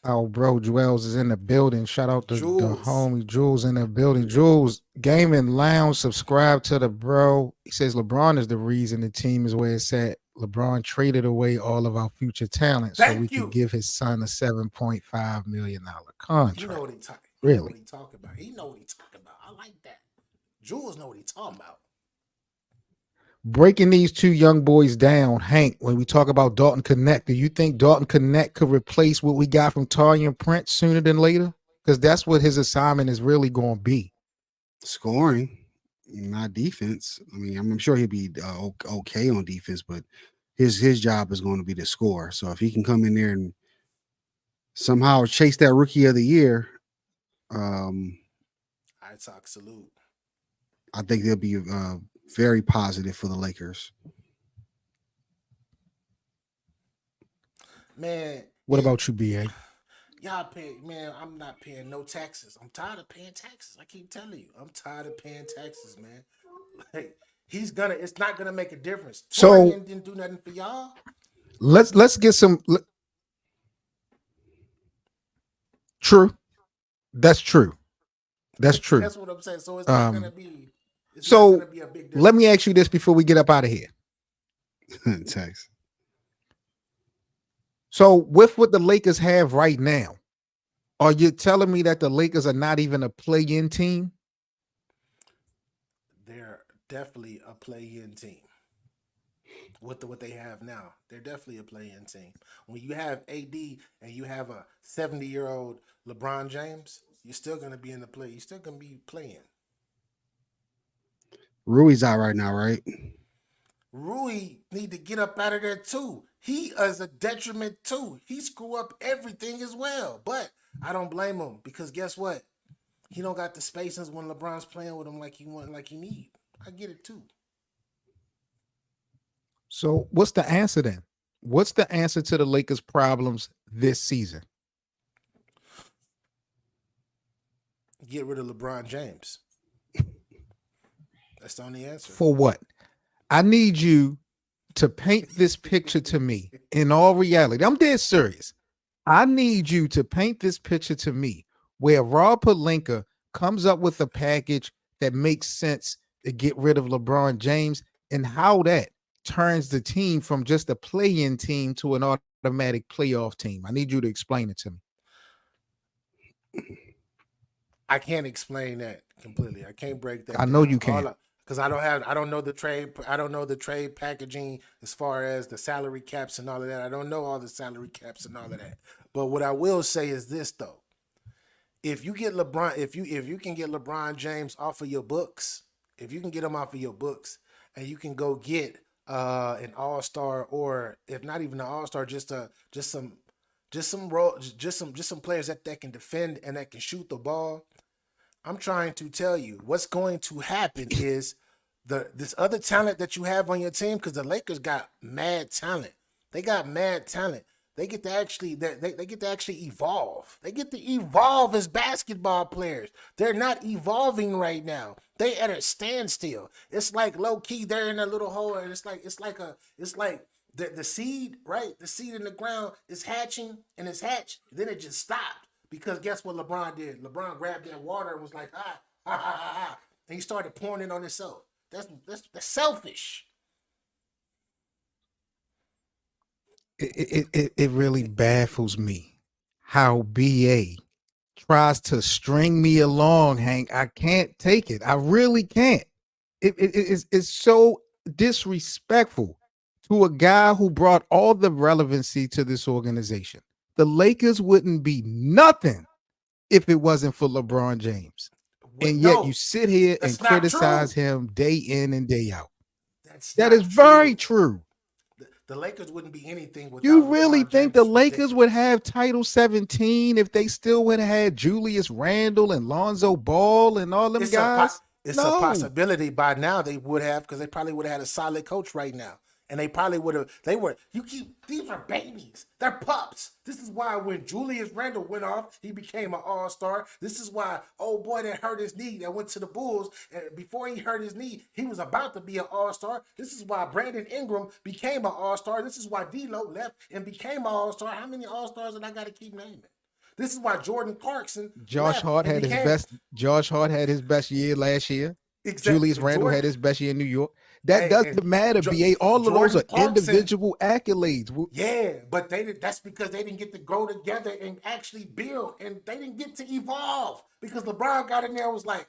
Speaker 1: Oh, bro, Jules is in the building. Shout out to the
Speaker 2: Jules.
Speaker 1: homie Jules in the building. Jules, Gaming Lounge, subscribe to the bro. He says LeBron is the reason the team is where it's at. LeBron traded away all of our future talent so we
Speaker 2: Thank
Speaker 1: could
Speaker 2: you.
Speaker 1: give his son a $7.5 million
Speaker 2: He
Speaker 1: contract.
Speaker 2: know what he talking.
Speaker 1: Really?
Speaker 2: He talking about. He know what he talking about. I like that. Jules know what he talking about.
Speaker 1: Breaking these two young boys down, Hank, when we talk about Dalton Connect, do you think Dalton Connect could replace what we got from Taurean Prince sooner than later? Because that's what his assignment is really going to be.
Speaker 3: Scoring, not defense. I mean, I'm sure he'll be okay on defense, but his job is going to be to score. So if he can come in there and somehow chase that Rookie of the Year,
Speaker 2: I talk salute.
Speaker 3: I think they'll be very positive for the Lakers.
Speaker 2: Man.
Speaker 1: What about you, BA?
Speaker 2: Y'all pay, man. I'm not paying no taxes. I'm tired of paying taxes. I keep telling you, I'm tired of paying taxes, man. Like it's not gonna make a difference.
Speaker 1: So
Speaker 2: Torian didn't do nothing for y'all.
Speaker 1: let's get some. True, that's true. That's true.
Speaker 2: That's what I'm saying. So it's not gonna be. It's
Speaker 1: So
Speaker 2: not gonna be a big difference.
Speaker 1: let me ask you this before we get up out of here.
Speaker 3: Tax.
Speaker 1: So with what the Lakers have right now, are you telling me that the Lakers are not even a play-in team?
Speaker 2: They're definitely a play-in team. With what they have now, they're definitely a play-in team. When you have AD and you have a 70-year-old LeBron James, you're still gonna be in the play. You're still gonna be playing.
Speaker 3: Rui's out right now, right?
Speaker 2: Rui need to get up out of there too. He is a detriment too. He screw up everything as well. But I don't blame him because guess what? He don't got the spaces when LeBron's playing with him like he need. I get it too.
Speaker 1: So what's the answer then? What's the answer to the Lakers' problems this season?
Speaker 2: Get rid of LeBron James. That's the only answer.
Speaker 1: For what? I need you to paint this picture to me in all reality. I'm dead serious. I need you to paint this picture to me where Rob Pelinka comes up with a package that makes sense to get rid of LeBron James and how that turns the team from just a play-in team to an automatic playoff team. I need you to explain it to me.
Speaker 2: I can't explain that completely. I can't break that.
Speaker 1: I know you can't.
Speaker 2: Because I don't know the trade. I don't know the trade packaging as far as the salary caps and all of that. I don't know all the salary caps and all of that. But what I will say is this though: if you get LeBron, if you can get LeBron James off of your books, if you can get him off of your books, and you can go get an all-star, or if not even an all-star, just some players that can defend and that can shoot the ball. I'm trying to tell you what's going to happen is this other talent that you have on your team, because the Lakers got mad talent. They got mad talent. They get to actually evolve. They get to evolve as basketball players. They're not evolving right now. They at a standstill. It's like low key. They're in a little hole, and it's like the seed, right? The seed in the ground is hatching, and it's hatched. Then it just stopped. Because guess what LeBron did? LeBron grabbed that water and was like, and he started pouring it on himself. That's selfish.
Speaker 1: It really baffles me how BA tries to string me along, Hank. I can't take it. I really can't. It's so disrespectful to a guy who brought all the relevancy to this organization. The Lakers wouldn't be nothing if it wasn't for LeBron James. And yet you
Speaker 2: No,
Speaker 1: sit here and
Speaker 2: that's not
Speaker 1: criticize
Speaker 2: true.
Speaker 1: him day in and day out.
Speaker 2: That's
Speaker 1: That is
Speaker 2: not
Speaker 1: very
Speaker 2: true.
Speaker 1: true.
Speaker 2: The Lakers wouldn't be anything
Speaker 1: You
Speaker 2: without
Speaker 1: really
Speaker 2: LeBron
Speaker 1: think the
Speaker 2: James.
Speaker 1: Lakers would have title 17 if they still would have had Julius Randle and Lonzo Ball and all them
Speaker 2: It's a
Speaker 1: guys?
Speaker 2: it's a
Speaker 1: No.
Speaker 2: possibility by now they would have, because they probably would have had a solid coach right now. And they probably would have. These are babies. They're pups. This is why when Julius Randle went off, he became an all-star. This is why old boy that hurt his knee that went to the Bulls, and before he hurt his knee, he was about to be an all-star. This is why Brandon Ingram became an all-star. This is why D'Lo left and became an all-star. How many all-stars did I got to keep naming? This is why Jordan Clarkson
Speaker 1: Josh
Speaker 2: left
Speaker 1: Hart
Speaker 2: and
Speaker 1: had his
Speaker 2: became
Speaker 1: best. Josh Hart had his best year last year. Julius
Speaker 2: exactly
Speaker 1: Randle had
Speaker 2: Jordan.
Speaker 1: his best year in New York. That
Speaker 2: Hey,
Speaker 1: doesn't
Speaker 2: and
Speaker 1: matter, BA. All of those
Speaker 2: Jordan
Speaker 1: are
Speaker 2: Clarkson.
Speaker 1: individual accolades.
Speaker 2: Yeah, but that's because they didn't get to go together and actually build, and they didn't get to evolve because LeBron got in there and was like,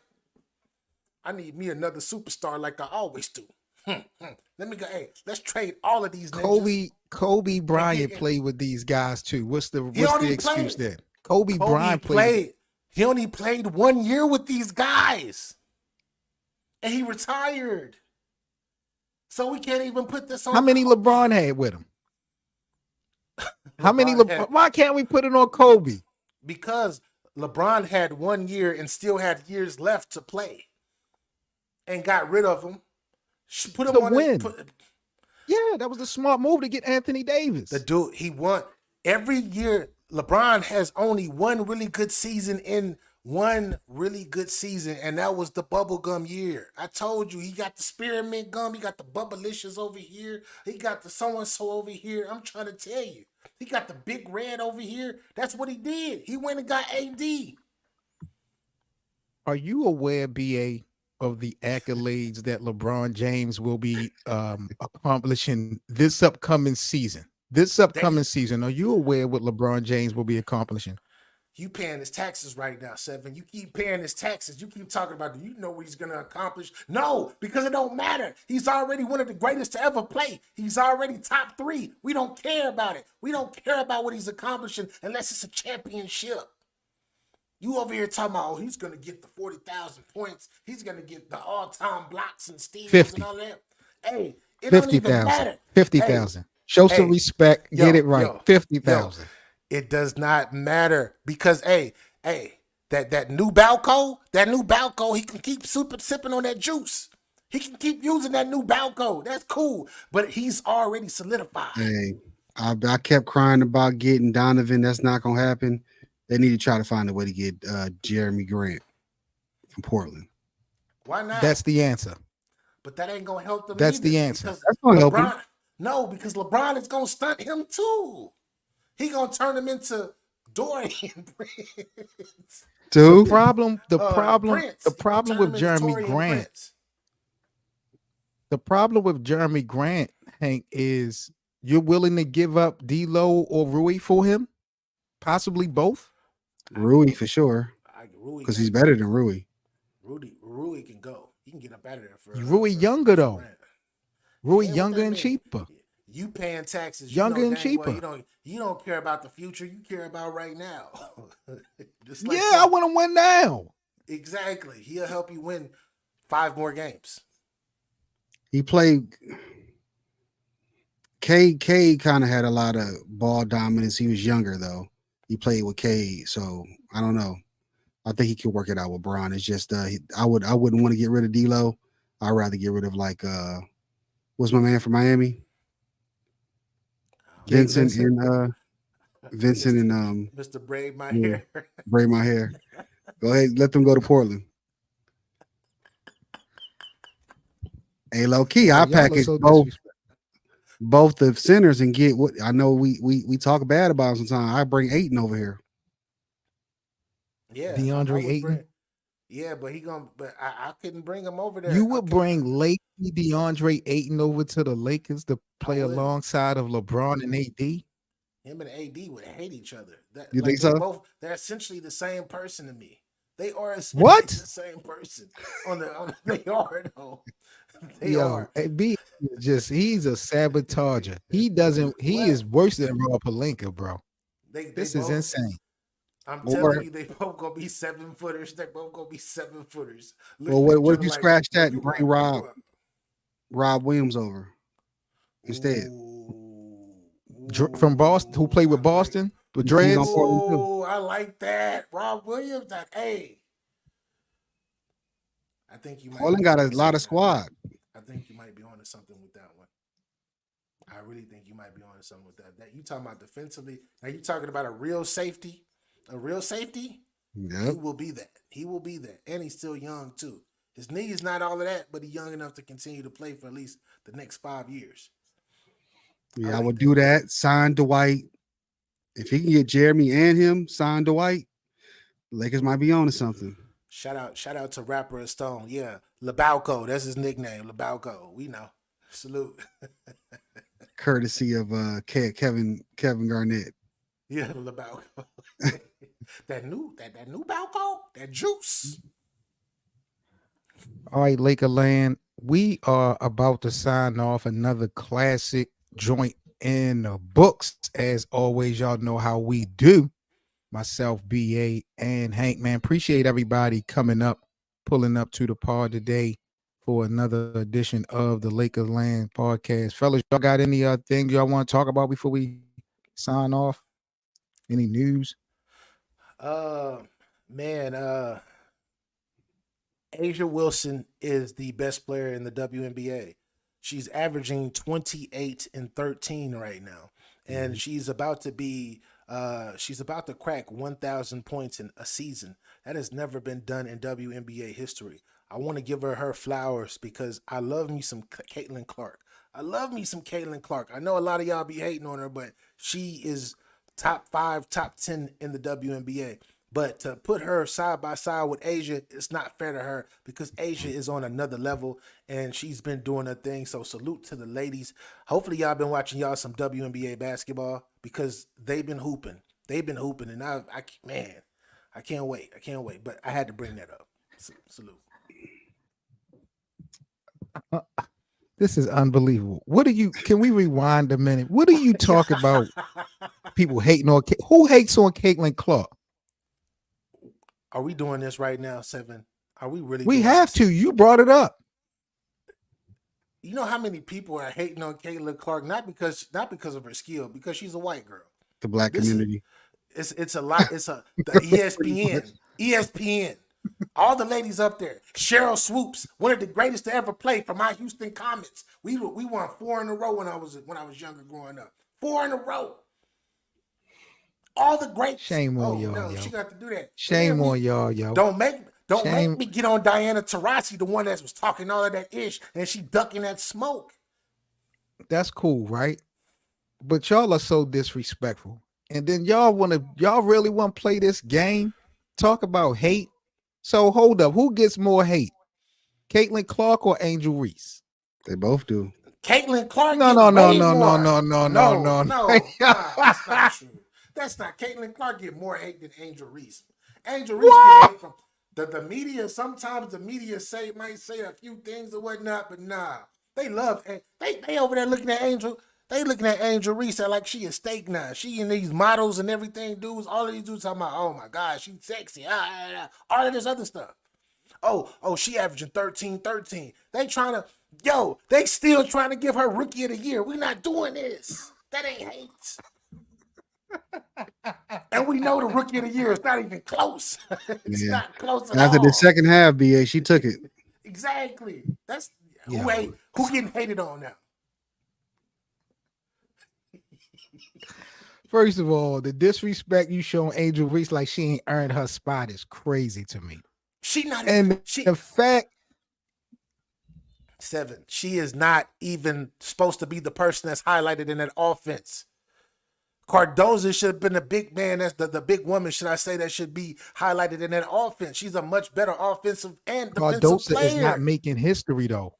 Speaker 2: I need me another superstar like I always do. Let me go. Hey, let's trade all of these ninjas.
Speaker 1: Kobe Bryant
Speaker 2: get-
Speaker 1: played with these guys too. What's the
Speaker 2: only
Speaker 1: excuse
Speaker 2: played-
Speaker 1: then? Kobe Bryant played.
Speaker 2: He only played 1 year with these guys, and he retired. So we can't even put this on.
Speaker 1: How many LeBron had with him? How many?
Speaker 2: LeBron
Speaker 1: Why can't we put it on Kobe?
Speaker 2: because LeBron had 1 year and still had years left to play, and got rid of him. Put him
Speaker 1: To
Speaker 2: on
Speaker 1: win. Yeah, that was the smart move to get Anthony Davis.
Speaker 2: the dude. He won every year. LeBron has only one really good season and that was the bubblegum year. I told you, he got the spearmint gum, he got the bubblicious over here, he got the so-and-so over here. I'm trying to tell you. He got the big red over here. That's what he did. He went and got AD.
Speaker 1: Are you aware, BA, of the accolades that LeBron James will be accomplishing this upcoming season? Are you aware what LeBron James will be accomplishing?
Speaker 2: You paying his taxes right now, Seven. You keep paying his taxes. You keep talking about, do you know what he's going to accomplish? No, because it don't matter. He's already one of the greatest to ever play. He's already top 3. We don't care about it. We don't care about what he's accomplishing unless it's a championship. You over here talking about, he's going to get the 40,000 points. He's going to get the all-time blocks and steals
Speaker 1: 50.
Speaker 2: and all that. Hey, it don't even
Speaker 1: 50,000.
Speaker 2: matter.
Speaker 1: 50,000. Show some respect. Get it right. 50,000.
Speaker 2: It does not matter because, that new Balco, he can keep sipping on that juice. He can keep using that new Balco. That's cool, but he's already solidified.
Speaker 3: Hey, I kept crying about getting Donovan. That's not gonna happen. They need to try to find a way to get Jeremy Grant from Portland.
Speaker 2: Why not?
Speaker 1: That's the answer.
Speaker 2: But that ain't gonna help them.
Speaker 1: That's
Speaker 2: either,
Speaker 1: the answer.
Speaker 3: That's gonna help him.
Speaker 2: No, because LeBron is gonna stunt him too. He gonna turn him into Dorian Prince.
Speaker 3: Dude,
Speaker 1: The problem
Speaker 2: Prince.
Speaker 1: with Jeremy
Speaker 2: Torian
Speaker 1: Grant.
Speaker 2: Prince.
Speaker 1: The problem with Jeremy Grant, Hank, is you're willing to give up D'Lo or Rui for him? Possibly both?
Speaker 3: Rui for sure, because he's better than Rui.
Speaker 2: Rui can go. He can get up out of there for
Speaker 1: Rui younger though.
Speaker 2: Grant.
Speaker 1: Rui
Speaker 2: Yeah, what
Speaker 1: younger
Speaker 2: that
Speaker 1: and
Speaker 2: mean?
Speaker 1: cheaper.
Speaker 2: You paying taxes,
Speaker 1: Younger
Speaker 2: you know
Speaker 1: and
Speaker 2: dang well
Speaker 1: cheaper.
Speaker 2: you don't care about the future. You care about right now. Just like
Speaker 1: Yeah,
Speaker 2: that.
Speaker 1: I want to win now.
Speaker 2: Exactly. He'll help you win 5 more games.
Speaker 3: He played. K kind of had a lot of ball dominance. He was younger though. He played with K, so I don't know. I think he could work it out with Bron. It's just I wouldn't want to get rid of D'Lo. I'd rather get rid of what's my man from Miami? Vincent and
Speaker 2: Mr. Braid my hair.
Speaker 3: braid my hair. Go ahead, let them go to Portland. Hey, low key, I
Speaker 1: Y'all are
Speaker 3: package
Speaker 1: so
Speaker 3: both the centers and get what I know. We talk bad about him sometimes. I bring Ayton over here.
Speaker 2: Yeah,
Speaker 1: DeAndre
Speaker 2: would
Speaker 1: Ayton?
Speaker 2: Yeah, but I couldn't bring him over there.
Speaker 1: You would bring late DeAndre Ayton over to the Lakers to play
Speaker 2: would.
Speaker 1: alongside of LeBron and AD?
Speaker 2: Him and AD would hate each other. That
Speaker 3: You
Speaker 2: like
Speaker 3: think so?
Speaker 2: they're essentially the same person to me. They are essentially
Speaker 1: What?
Speaker 2: the same person. They are though. They
Speaker 1: Yo,
Speaker 2: are.
Speaker 1: B he's a sabotager. He
Speaker 2: What?
Speaker 1: is worse than Rob Pelinka, bro.
Speaker 2: They
Speaker 1: This is
Speaker 2: both.
Speaker 1: insane.
Speaker 2: I'm telling
Speaker 3: Or
Speaker 2: you, they both gonna be 7-footers. They both gonna be 7-footers.
Speaker 3: or
Speaker 2: Looking at each
Speaker 3: what if
Speaker 2: other
Speaker 3: you
Speaker 2: like,
Speaker 3: scratch
Speaker 2: bro,
Speaker 3: that
Speaker 2: you
Speaker 3: and bring
Speaker 2: got
Speaker 3: Rob Williams over instead?
Speaker 2: ooh,
Speaker 1: From Boston, who played
Speaker 2: I
Speaker 1: with
Speaker 2: like.
Speaker 1: Boston with
Speaker 3: He's on
Speaker 1: dreads.
Speaker 3: Portland too.
Speaker 2: Ooh, I like that. Rob Williams. That hey, I think you might
Speaker 3: Portland
Speaker 2: be
Speaker 3: got a
Speaker 2: on to
Speaker 3: lot of
Speaker 2: something.
Speaker 3: squad.
Speaker 2: I think you might be on to something with that one. I really think you might be on to something with that. That you talking about defensively? Are you talking about a real safety? A real safety? He
Speaker 3: Yep.
Speaker 2: will be that. He will be that. And he's still young too. His knee is not all of that, but he's young enough to continue to play for at least the next 5 years.
Speaker 3: Yeah, I
Speaker 2: like
Speaker 3: would
Speaker 2: that.
Speaker 3: do that. Sign Dwight. If he can get Jeremy and him, sign Dwight. Lakers might be on to something.
Speaker 2: Shout out to rapper Stone. Yeah. Lebowko. That's his nickname. Lebowko. We know. Salute.
Speaker 3: Courtesy of Kevin Garnett.
Speaker 2: Yeah, Lebowko. that new Balco, that juice.
Speaker 1: All right, Lakerland, we are about to sign off another classic joint in the books. As always, y'all know how we do. Myself, BA, and Hank, man. Appreciate everybody coming up, pulling up to the pod today for another edition of the Lakerland podcast. Fellas, y'all got any things y'all want to talk about before we sign off? Any news?
Speaker 2: Man, Asia Wilson is the best player in the WNBA. She's averaging 28 and 13 right now. And she's about to crack 1,000 points in a season. That has never been done in WNBA history. I want to give her flowers because I love me some Caitlin Clark. I know a lot of y'all be hating on her, but she is top 5, top 10 in the WNBA. But to put her side by side with Asia, it's not fair to her because Asia is on another level and she's been doing her thing. So salute to the ladies. Hopefully y'all been watching y'all some WNBA basketball because they've been hooping. And I can't wait. But I had to bring that up. Salute.
Speaker 1: This is unbelievable. Can we rewind a minute? What are you talking about? People hating on, who hates on Caitlin Clark?
Speaker 2: Are we doing this right now, Seven? Are we really?
Speaker 1: We
Speaker 2: doing
Speaker 1: have
Speaker 2: this?
Speaker 1: to. You brought it up.
Speaker 2: You know how many people are hating on Caitlin Clark not because of her skill, because she's a white girl.
Speaker 3: The black community.
Speaker 2: It's a lot. It's the ESPN. All the ladies up there. Cheryl Swoops, one of the greatest to ever play for my Houston Comets. We won 4 in a row when I was younger growing up. 4 in a row. All the greats.
Speaker 1: Shame on y'all, yo.
Speaker 2: She got to do that.
Speaker 1: Shame on y'all, yo.
Speaker 2: Don't make me get on Diana Taurasi, the one that was talking all of that ish, and she ducking that smoke.
Speaker 1: That's cool, right? But y'all are so disrespectful. And then y'all really want to play this game? Talk about hate. So hold up, who gets more hate? Caitlin Clark or Angel Reese?
Speaker 3: They both do.
Speaker 2: Caitlin Clark.
Speaker 1: No.
Speaker 2: That's not true. That's not. Caitlin Clark get more hate than Angel Reese. Angel Reese get hate from the media. Sometimes the media might say a few things or whatnot, but nah, they love. They over there looking at Angel. They looking at Angel Reese like she a steak now. She and these models and everything, dudes. All of these dudes talking about, oh my God, she's sexy. All of this other stuff. Oh, she averaging 13. They still trying to give her Rookie of the Year. We not doing this. That ain't hate. And we know the Rookie of the Year is not even close. It's not close at
Speaker 3: After
Speaker 2: all.
Speaker 3: the second half, BA, she took it.
Speaker 2: Exactly. That's
Speaker 1: Yeah.
Speaker 2: who getting hated on now.
Speaker 1: First of all, the disrespect you show Angel Reese like she ain't earned her spot is crazy to me. The fact,
Speaker 2: Seven, she is not even supposed to be the person that's highlighted in that offense. Cardoza should have been the big man. That's the big woman, should I say, that should be highlighted in that offense. She's a much better offensive and defensive
Speaker 1: Cardoza
Speaker 2: player.
Speaker 1: is not making history though.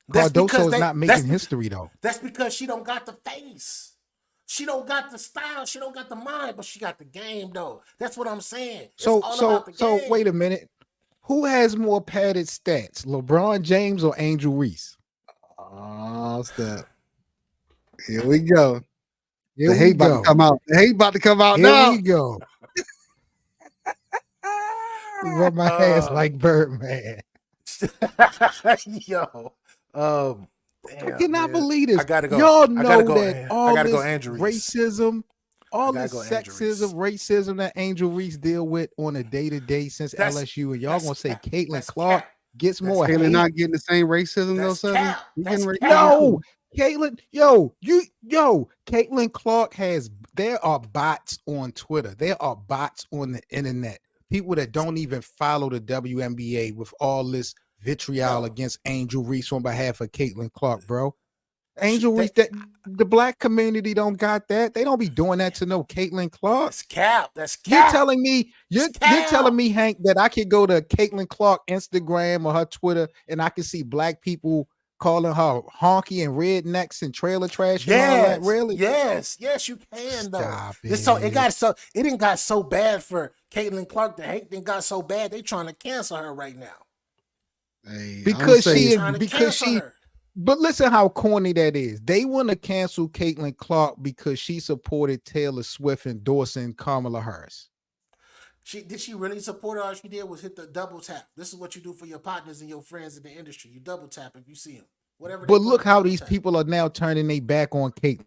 Speaker 2: That's
Speaker 1: Cardozo is not making history though.
Speaker 2: That's because she don't got the face. She don't got the style. She don't got the mind, but she got the game though. That's what I'm saying. It's
Speaker 1: So
Speaker 2: all about
Speaker 1: so
Speaker 2: the
Speaker 1: so
Speaker 2: game.
Speaker 1: wait a minute. Who has more padded stats, LeBron James or Angel Reese?
Speaker 3: Oh, step. Here we go.
Speaker 1: Here
Speaker 3: The
Speaker 1: we
Speaker 3: hate about to
Speaker 1: go.
Speaker 3: come out. The hate about to come out
Speaker 1: Here
Speaker 3: now.
Speaker 1: we go. He rub my ass like Birdman.
Speaker 2: Yo,
Speaker 1: I
Speaker 2: damn,
Speaker 1: cannot
Speaker 2: man.
Speaker 1: believe this.
Speaker 2: I gotta go.
Speaker 1: Y'all
Speaker 2: I gotta
Speaker 1: know
Speaker 2: go.
Speaker 1: that
Speaker 2: I
Speaker 1: all
Speaker 2: gotta go.
Speaker 1: this
Speaker 2: Andrew Reese.
Speaker 1: racism, all
Speaker 2: gotta
Speaker 1: this
Speaker 2: go Andrew
Speaker 1: sexism, racism that Angel Reese deal with on a day-to-day since
Speaker 2: That's
Speaker 1: LSU, and y'all gonna say
Speaker 2: cap.
Speaker 1: Caitlin
Speaker 2: That's
Speaker 1: Clark
Speaker 2: cap.
Speaker 1: gets
Speaker 2: That's
Speaker 1: more
Speaker 2: cap.
Speaker 3: Taylor
Speaker 1: hate?
Speaker 3: not getting the same racism though,
Speaker 2: That's
Speaker 3: Southern.
Speaker 2: cap.
Speaker 3: You
Speaker 2: That's
Speaker 3: getting
Speaker 2: cap.
Speaker 3: racism
Speaker 1: No,
Speaker 3: too.
Speaker 1: Caitlin, Caitlin Clark there are bots on Twitter. There are bots on the internet. People that don't even follow the WNBA with all this vitriol
Speaker 2: Yo,
Speaker 1: against Angel Reese on behalf of Caitlin Clark, bro.
Speaker 2: she,
Speaker 1: Angel
Speaker 2: they,
Speaker 1: Reese, that the black community don't got that. They don't be doing that to no Caitlin Clark.
Speaker 2: that's cap. That's
Speaker 1: You're
Speaker 2: cap.
Speaker 1: telling me,
Speaker 2: It's
Speaker 1: you're telling
Speaker 2: cap.
Speaker 1: me, Hank, that I could go to Caitlin Clark Instagram or her Twitter and I can see black people calling her honky and rednecks and trailer trash and all that.
Speaker 2: Yes,
Speaker 1: Really?
Speaker 2: yes, you can though.
Speaker 1: Stop
Speaker 2: It's so
Speaker 1: it.
Speaker 2: it didn't got so bad for Caitlin Clark. The hate didn't got so bad. They trying to cancel her right now.
Speaker 3: Hey, I'm gonna
Speaker 1: Because
Speaker 3: say
Speaker 1: she
Speaker 2: They
Speaker 1: is
Speaker 2: trying to
Speaker 1: because
Speaker 2: cancel
Speaker 1: she
Speaker 2: her.
Speaker 1: but listen how corny that is. They want to cancel Caitlin Clark because she supported Taylor Swift endorsing Kamala Harris.
Speaker 2: She really support her? All she did was hit the double tap. This is what you do for your partners and your friends in the industry. You double tap if you see them. Whatever they
Speaker 1: But
Speaker 2: put
Speaker 1: look
Speaker 2: up, you
Speaker 1: how
Speaker 2: double
Speaker 1: these
Speaker 2: tap.
Speaker 1: people are now turning their back on Caitlin.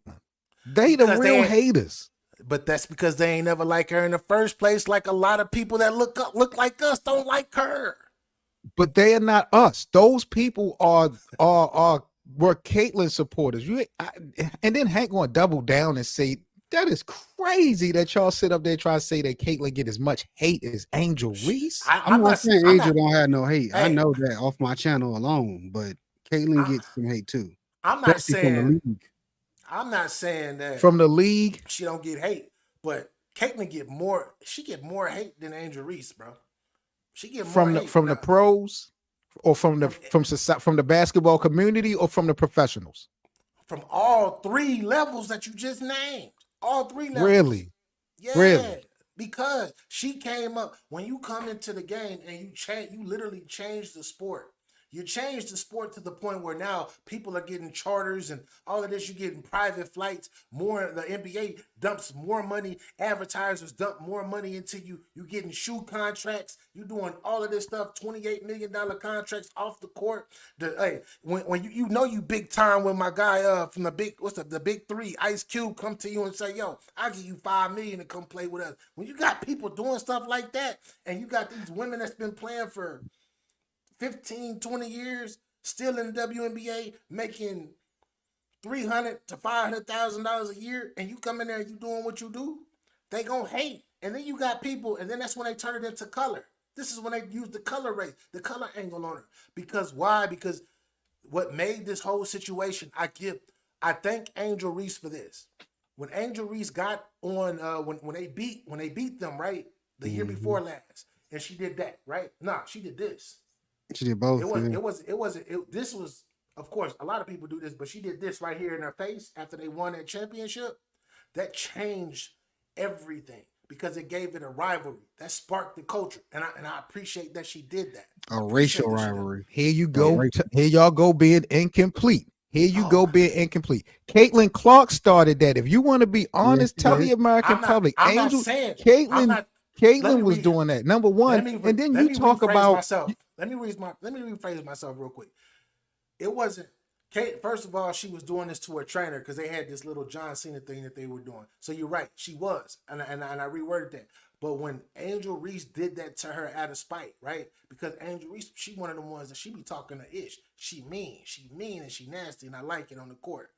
Speaker 1: They the
Speaker 2: Because
Speaker 1: real
Speaker 2: they
Speaker 1: haters.
Speaker 2: But that's because they ain't never like her in the first place. Like a lot of people that look like us don't like her.
Speaker 1: But they are not us. Those people are were Caitlyn supporters. And then Hank going to double down and say that is crazy that y'all sit up there trying to say that Caitlyn get as much hate as Angel Reese.
Speaker 3: I'm not saying
Speaker 2: I'm
Speaker 3: Angel
Speaker 2: not.
Speaker 3: don't have no hate. I
Speaker 2: Hey,
Speaker 3: know that off my channel alone, but Caitlyn
Speaker 2: I,
Speaker 3: gets some hate too,
Speaker 2: I'm not
Speaker 3: especially from the
Speaker 2: saying.
Speaker 3: league.
Speaker 2: I'm not saying that
Speaker 1: From the league,
Speaker 2: she don't get hate, but Caitlyn get more. She get more hate than Angel Reese, bro. She get more hate.
Speaker 1: from the pros, or from the basketball community, or from the professionals.
Speaker 2: From all three levels that you just named. All three levels.
Speaker 1: Really?
Speaker 2: Yeah.
Speaker 1: Really?
Speaker 2: Because she came up when you come into the game and you literally change the sport. You change the sport to the point where now people are getting charters and all of this. You're getting private flights. More the NBA dumps more money. Advertisers dump more money into you. You getting shoe contracts. You doing all of this stuff. $28 million contracts off the court. When you know you big time when my guy from the big three, Ice Cube, come to you and say, yo, I'll give you $5 million to come play with us. When you got people doing stuff like that, and you got these women that's been playing for 15, 20 years, still in the WNBA, making $300,000 to $500,000 a year, and you come in there and you doing what you do, they gonna hate. And then you got people, and then that's when they turn it into color. This is when they use the color rate, the color angle on her. Because why? Because what made this whole situation, I thank Angel Reese for this. When Angel Reese got on, when they beat them, right, the year before last, and she did that, right? Nah, she did this.
Speaker 3: She did both.
Speaker 2: This was, of course, a lot of people do this, but she did this right here in her face after they won that championship. That changed everything because it gave it a rivalry. That sparked the culture. And I appreciate that she did that.
Speaker 3: A racial rivalry.
Speaker 1: Here you go. Here y'all go being incomplete. Here you go being incomplete. Caitlin Clark started that. If you want to be honest, tell the American public. Caitlin was doing that. Number one, and then you talk about.
Speaker 2: Let me rephrase myself real quick. It wasn't Kate. First of all, she was doing this to her trainer because they had this little John Cena thing that they were doing. So you're right, she was, and I reworded that. But when Angel Reese did that to her out of spite, right? Because Angel Reese, she one of the ones that she be talking to ish. She mean, and she nasty, and I like it on the court.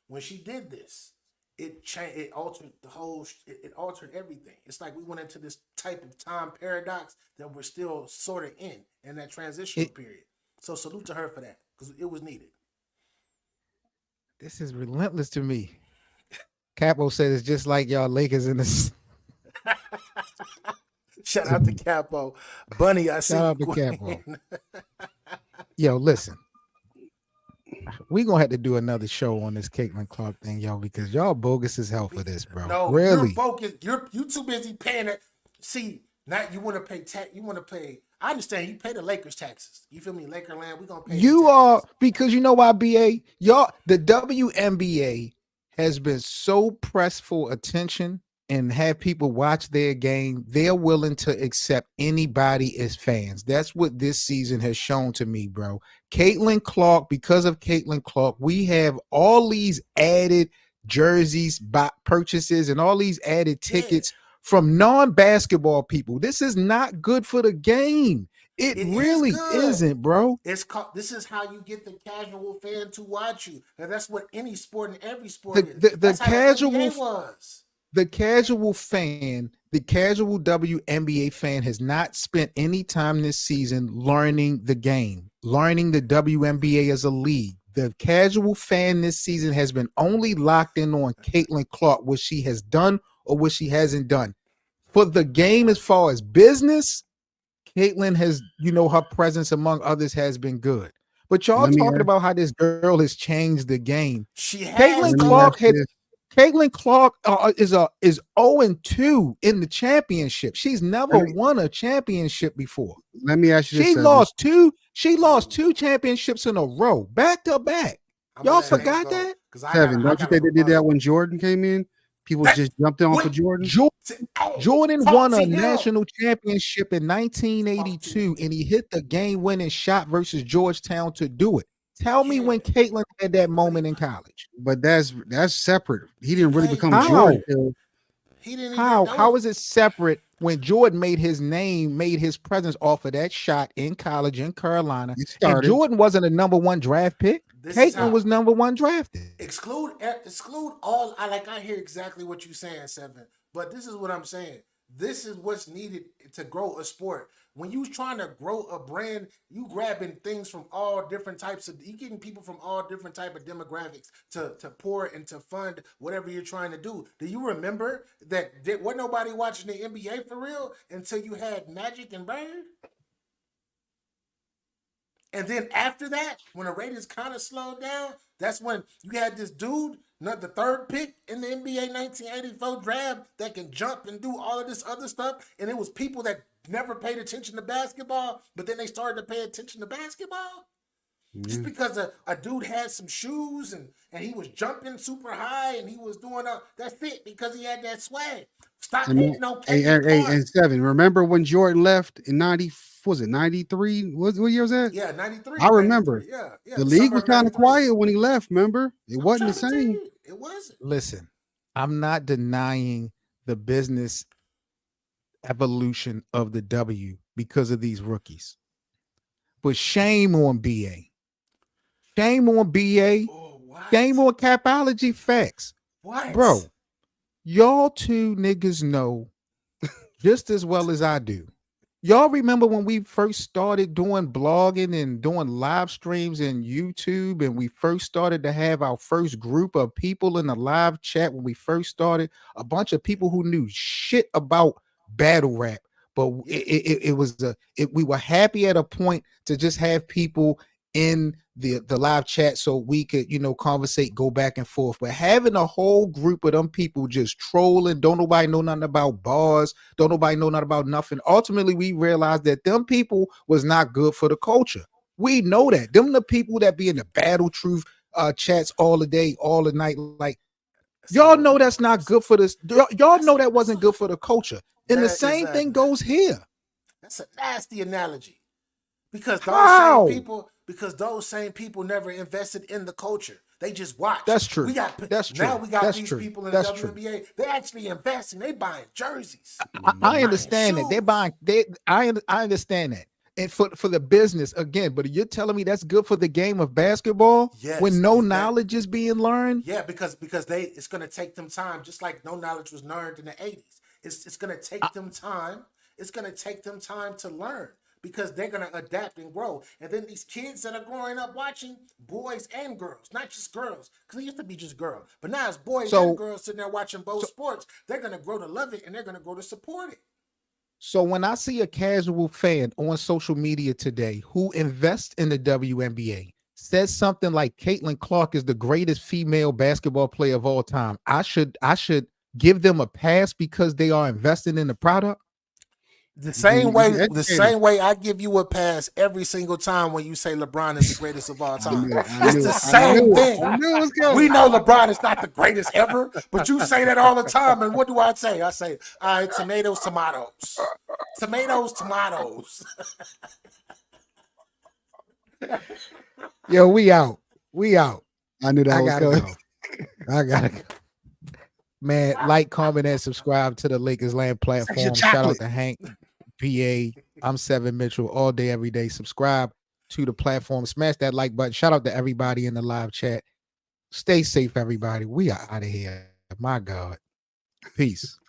Speaker 2: When she did this, it changed. It altered the whole. It altered everything. It's like we went into this type of time paradox that we're still sort of in that transitional period. So salute to her for that because it was needed.
Speaker 1: This is relentless to me. Capo said it's just like y'all Lakers in the.
Speaker 2: Shout out to Capo, Bunny. I see.
Speaker 1: Shout out to Capo. Yo, listen. We gonna have to do another show on this Caitlin Clark thing, y'all, because y'all bogus as hell for
Speaker 2: Be-
Speaker 1: this, bro.
Speaker 2: No, you're
Speaker 1: Really.
Speaker 2: focused. You too busy paying it. See, not you want to pay tax. You want to pay. I understand you pay the Lakers taxes. You feel me? Lakerland, we gonna pay their
Speaker 1: You are
Speaker 2: taxes.
Speaker 1: because you know why, BA? Y'all, the WNBA has been so pressed for attention and have people watch their game. They're willing to accept anybody as fans. That's what this season has shown to me, bro. Caitlin Clark, because of Caitlin Clark, we have all these added jerseys, purchases, and all these added
Speaker 2: Yeah,
Speaker 1: tickets from non-basketball people. This is not good for the game. It
Speaker 2: it is
Speaker 1: really
Speaker 2: good.
Speaker 1: isn't, bro.
Speaker 2: It's called. This is how you get the casual fan to watch you, and that's what any sport and every
Speaker 1: The
Speaker 2: sport is.
Speaker 1: the, the
Speaker 2: That's how the
Speaker 1: casual
Speaker 2: NBA was.
Speaker 1: the casual fan, the casual WNBA fan has not spent any time this season learning the game, learning the WNBA as a league. The casual fan this season has been only locked in on Caitlin Clark, what she has done or what she hasn't done. For the game, as far as business, Caitlyn has, her presence among others has been good. But y'all
Speaker 3: Let me
Speaker 1: talking
Speaker 3: ask,
Speaker 1: about how this girl has changed the game.
Speaker 2: She has
Speaker 1: Caitlin
Speaker 3: let me
Speaker 2: though.
Speaker 3: ask
Speaker 1: Clark had
Speaker 3: this.
Speaker 1: Caitlin Clark is 0-2 in the championship. She's never
Speaker 3: Let me
Speaker 1: won a championship before.
Speaker 3: let me ask you this,
Speaker 1: She
Speaker 3: Seven.
Speaker 1: lost two. She lost two championships in a row, back to back.
Speaker 2: I'm gonna
Speaker 1: Y'all
Speaker 2: let Hayes
Speaker 1: forgot
Speaker 2: go
Speaker 1: that?
Speaker 2: because
Speaker 3: Seven.
Speaker 2: I
Speaker 3: Don't you
Speaker 2: got a
Speaker 3: think they did that
Speaker 2: rebuttal.
Speaker 3: when Jordan came in? People
Speaker 2: That
Speaker 3: just jumped on for
Speaker 2: what?
Speaker 3: Jordan.
Speaker 2: Hey,
Speaker 1: Jordan
Speaker 2: talk
Speaker 1: won
Speaker 2: to
Speaker 1: a
Speaker 2: him.
Speaker 1: national championship in
Speaker 2: Talk to him.
Speaker 1: 1982, and he hit the game-winning shot versus Georgetown to do it. Tell me
Speaker 2: Yeah,
Speaker 1: when Caitlin had that
Speaker 2: but
Speaker 1: moment in college.
Speaker 3: But that's separate. He
Speaker 2: he
Speaker 3: didn't really
Speaker 2: played
Speaker 3: become
Speaker 2: more.
Speaker 3: Jordan
Speaker 1: How?
Speaker 3: till
Speaker 2: He didn't even.
Speaker 1: How?
Speaker 2: That was
Speaker 1: How is it separate when Jordan made his name, made his presence off of that shot in college in Carolina,
Speaker 3: it
Speaker 1: and
Speaker 3: started.
Speaker 1: Jordan wasn't a number one draft pick?
Speaker 2: this is
Speaker 1: Caitlin
Speaker 2: how
Speaker 1: was number one drafted.
Speaker 2: exclude all. I hear exactly what you're saying, Seven. But this is what I'm saying. This is what's needed to grow a sport. When you trying to grow a brand, you grabbing things from all different types of. You getting people from all different type of demographics to pour and to fund whatever you're trying to do. Do you remember that wasn't nobody watching the NBA for real until you had Magic and Bird? And then after that, when the ratings kind of slowed down, that's when you had this dude, not the third pick in the NBA 1984 draft, that can jump and do all of this other stuff. And it was people that never paid attention to basketball, but then they started to pay attention to basketball. Just
Speaker 3: Yeah.
Speaker 2: because a dude had some shoes and he was jumping super high and he was doing that's it because he had that swag. Stop
Speaker 3: And
Speaker 2: hating on
Speaker 3: hey,
Speaker 2: Caitlin Clark.
Speaker 3: and Seven. Remember when Jordan left in 90? Was it 93? What year was that?
Speaker 2: Yeah, 93,
Speaker 3: I remember.
Speaker 2: 93. Yeah, yeah,
Speaker 3: The
Speaker 2: the
Speaker 3: league
Speaker 2: summer
Speaker 3: was
Speaker 2: of
Speaker 3: kind of
Speaker 2: 93.
Speaker 3: quiet when he left. Remember, it
Speaker 2: I'm
Speaker 3: wasn't the
Speaker 2: trying to tell
Speaker 3: same.
Speaker 2: you, it wasn't.
Speaker 1: Listen, I'm not denying the business evolution of the W because of these rookies. But shame on BA. Shame on BA.
Speaker 2: Oh,
Speaker 1: Shame
Speaker 2: what?
Speaker 1: on Capology Facts.
Speaker 2: What?
Speaker 1: Bro, y'all two niggas know just as well as I do. Y'all remember when we first started doing blogging and doing live streams in YouTube, and we first started to have our first group of people in the live chat when we first started? A bunch of people who knew shit about battle rap, but
Speaker 2: Yeah.
Speaker 1: we were happy at a point to just have people in the live chat so we could conversate, go back and forth. But having a whole group of them people just trolling, don't nobody know nothing about bars, don't nobody know nothing about nothing. Ultimately, we realized that them people was not good for the culture. We know that. Them the people that be in the battle truth chats all the day, all the night. Like, y'all
Speaker 2: So
Speaker 1: know that's not good for this. Y'all know that wasn't good for the culture. And the
Speaker 2: that is
Speaker 1: same thing goes here.
Speaker 2: that's a nasty analogy because
Speaker 1: How?
Speaker 2: those same people never invested in the culture. They just watch.
Speaker 1: That's true. That's
Speaker 2: Now
Speaker 1: true.
Speaker 2: we got
Speaker 1: That's
Speaker 2: these
Speaker 1: true.
Speaker 2: people in the
Speaker 1: That's true.
Speaker 2: WNBA. They actually investing. They buying jerseys. They
Speaker 1: I
Speaker 2: buying
Speaker 1: understand that they're
Speaker 2: shoes.
Speaker 1: buying. I understand that, and for the business again. But you're telling me that's good for the game of basketball when
Speaker 2: Yes,
Speaker 1: no
Speaker 2: that
Speaker 1: knowledge is being learned?
Speaker 2: yeah, because it's gonna take them time, just like no knowledge was learned in the 80s. It's gonna
Speaker 1: I,
Speaker 2: take them time. It's gonna take them time to learn because they're gonna adapt and grow. And then these kids that are growing up watching, boys and girls, not just girls, because it used to be just girls, but now it's boys and
Speaker 1: so
Speaker 2: girls sitting there watching both
Speaker 1: so
Speaker 2: sports. They're gonna grow to love it and they're gonna grow to support it.
Speaker 1: so when I see a casual fan on social media today who invests in the WNBA, says something like Caitlin Clark is the greatest female basketball player of all time, I should give them a pass because they are investing in the product.
Speaker 2: The
Speaker 3: You
Speaker 2: same
Speaker 3: can
Speaker 2: way,
Speaker 3: educate
Speaker 2: the
Speaker 3: them.
Speaker 2: same way I give you a pass every single time when you say LeBron is the greatest of all
Speaker 3: I
Speaker 2: time.
Speaker 3: knew it. I
Speaker 2: It's
Speaker 3: knew
Speaker 2: the
Speaker 3: it. I
Speaker 2: same
Speaker 3: knew it.
Speaker 2: thing.
Speaker 3: I knew it was
Speaker 2: We
Speaker 3: going.
Speaker 2: know LeBron is not the greatest ever, but you say that all the time. And what do I say? I say, all right, tomatoes, tomatoes. Tomatoes, tomatoes.
Speaker 1: Yo, we out. We out.
Speaker 3: I knew that
Speaker 1: I
Speaker 3: was
Speaker 1: gotta
Speaker 3: coming.
Speaker 1: go. I gotta go. Man, like, comment, and subscribe to the Lakers Land platform. Shout out
Speaker 3: chocolate.
Speaker 1: to Hank, PA. I'm Seven Mitchell all day, every day. Subscribe to the platform. Smash that like button. Shout out to everybody in the live chat. Stay safe, everybody. We are out of here. My God. Peace.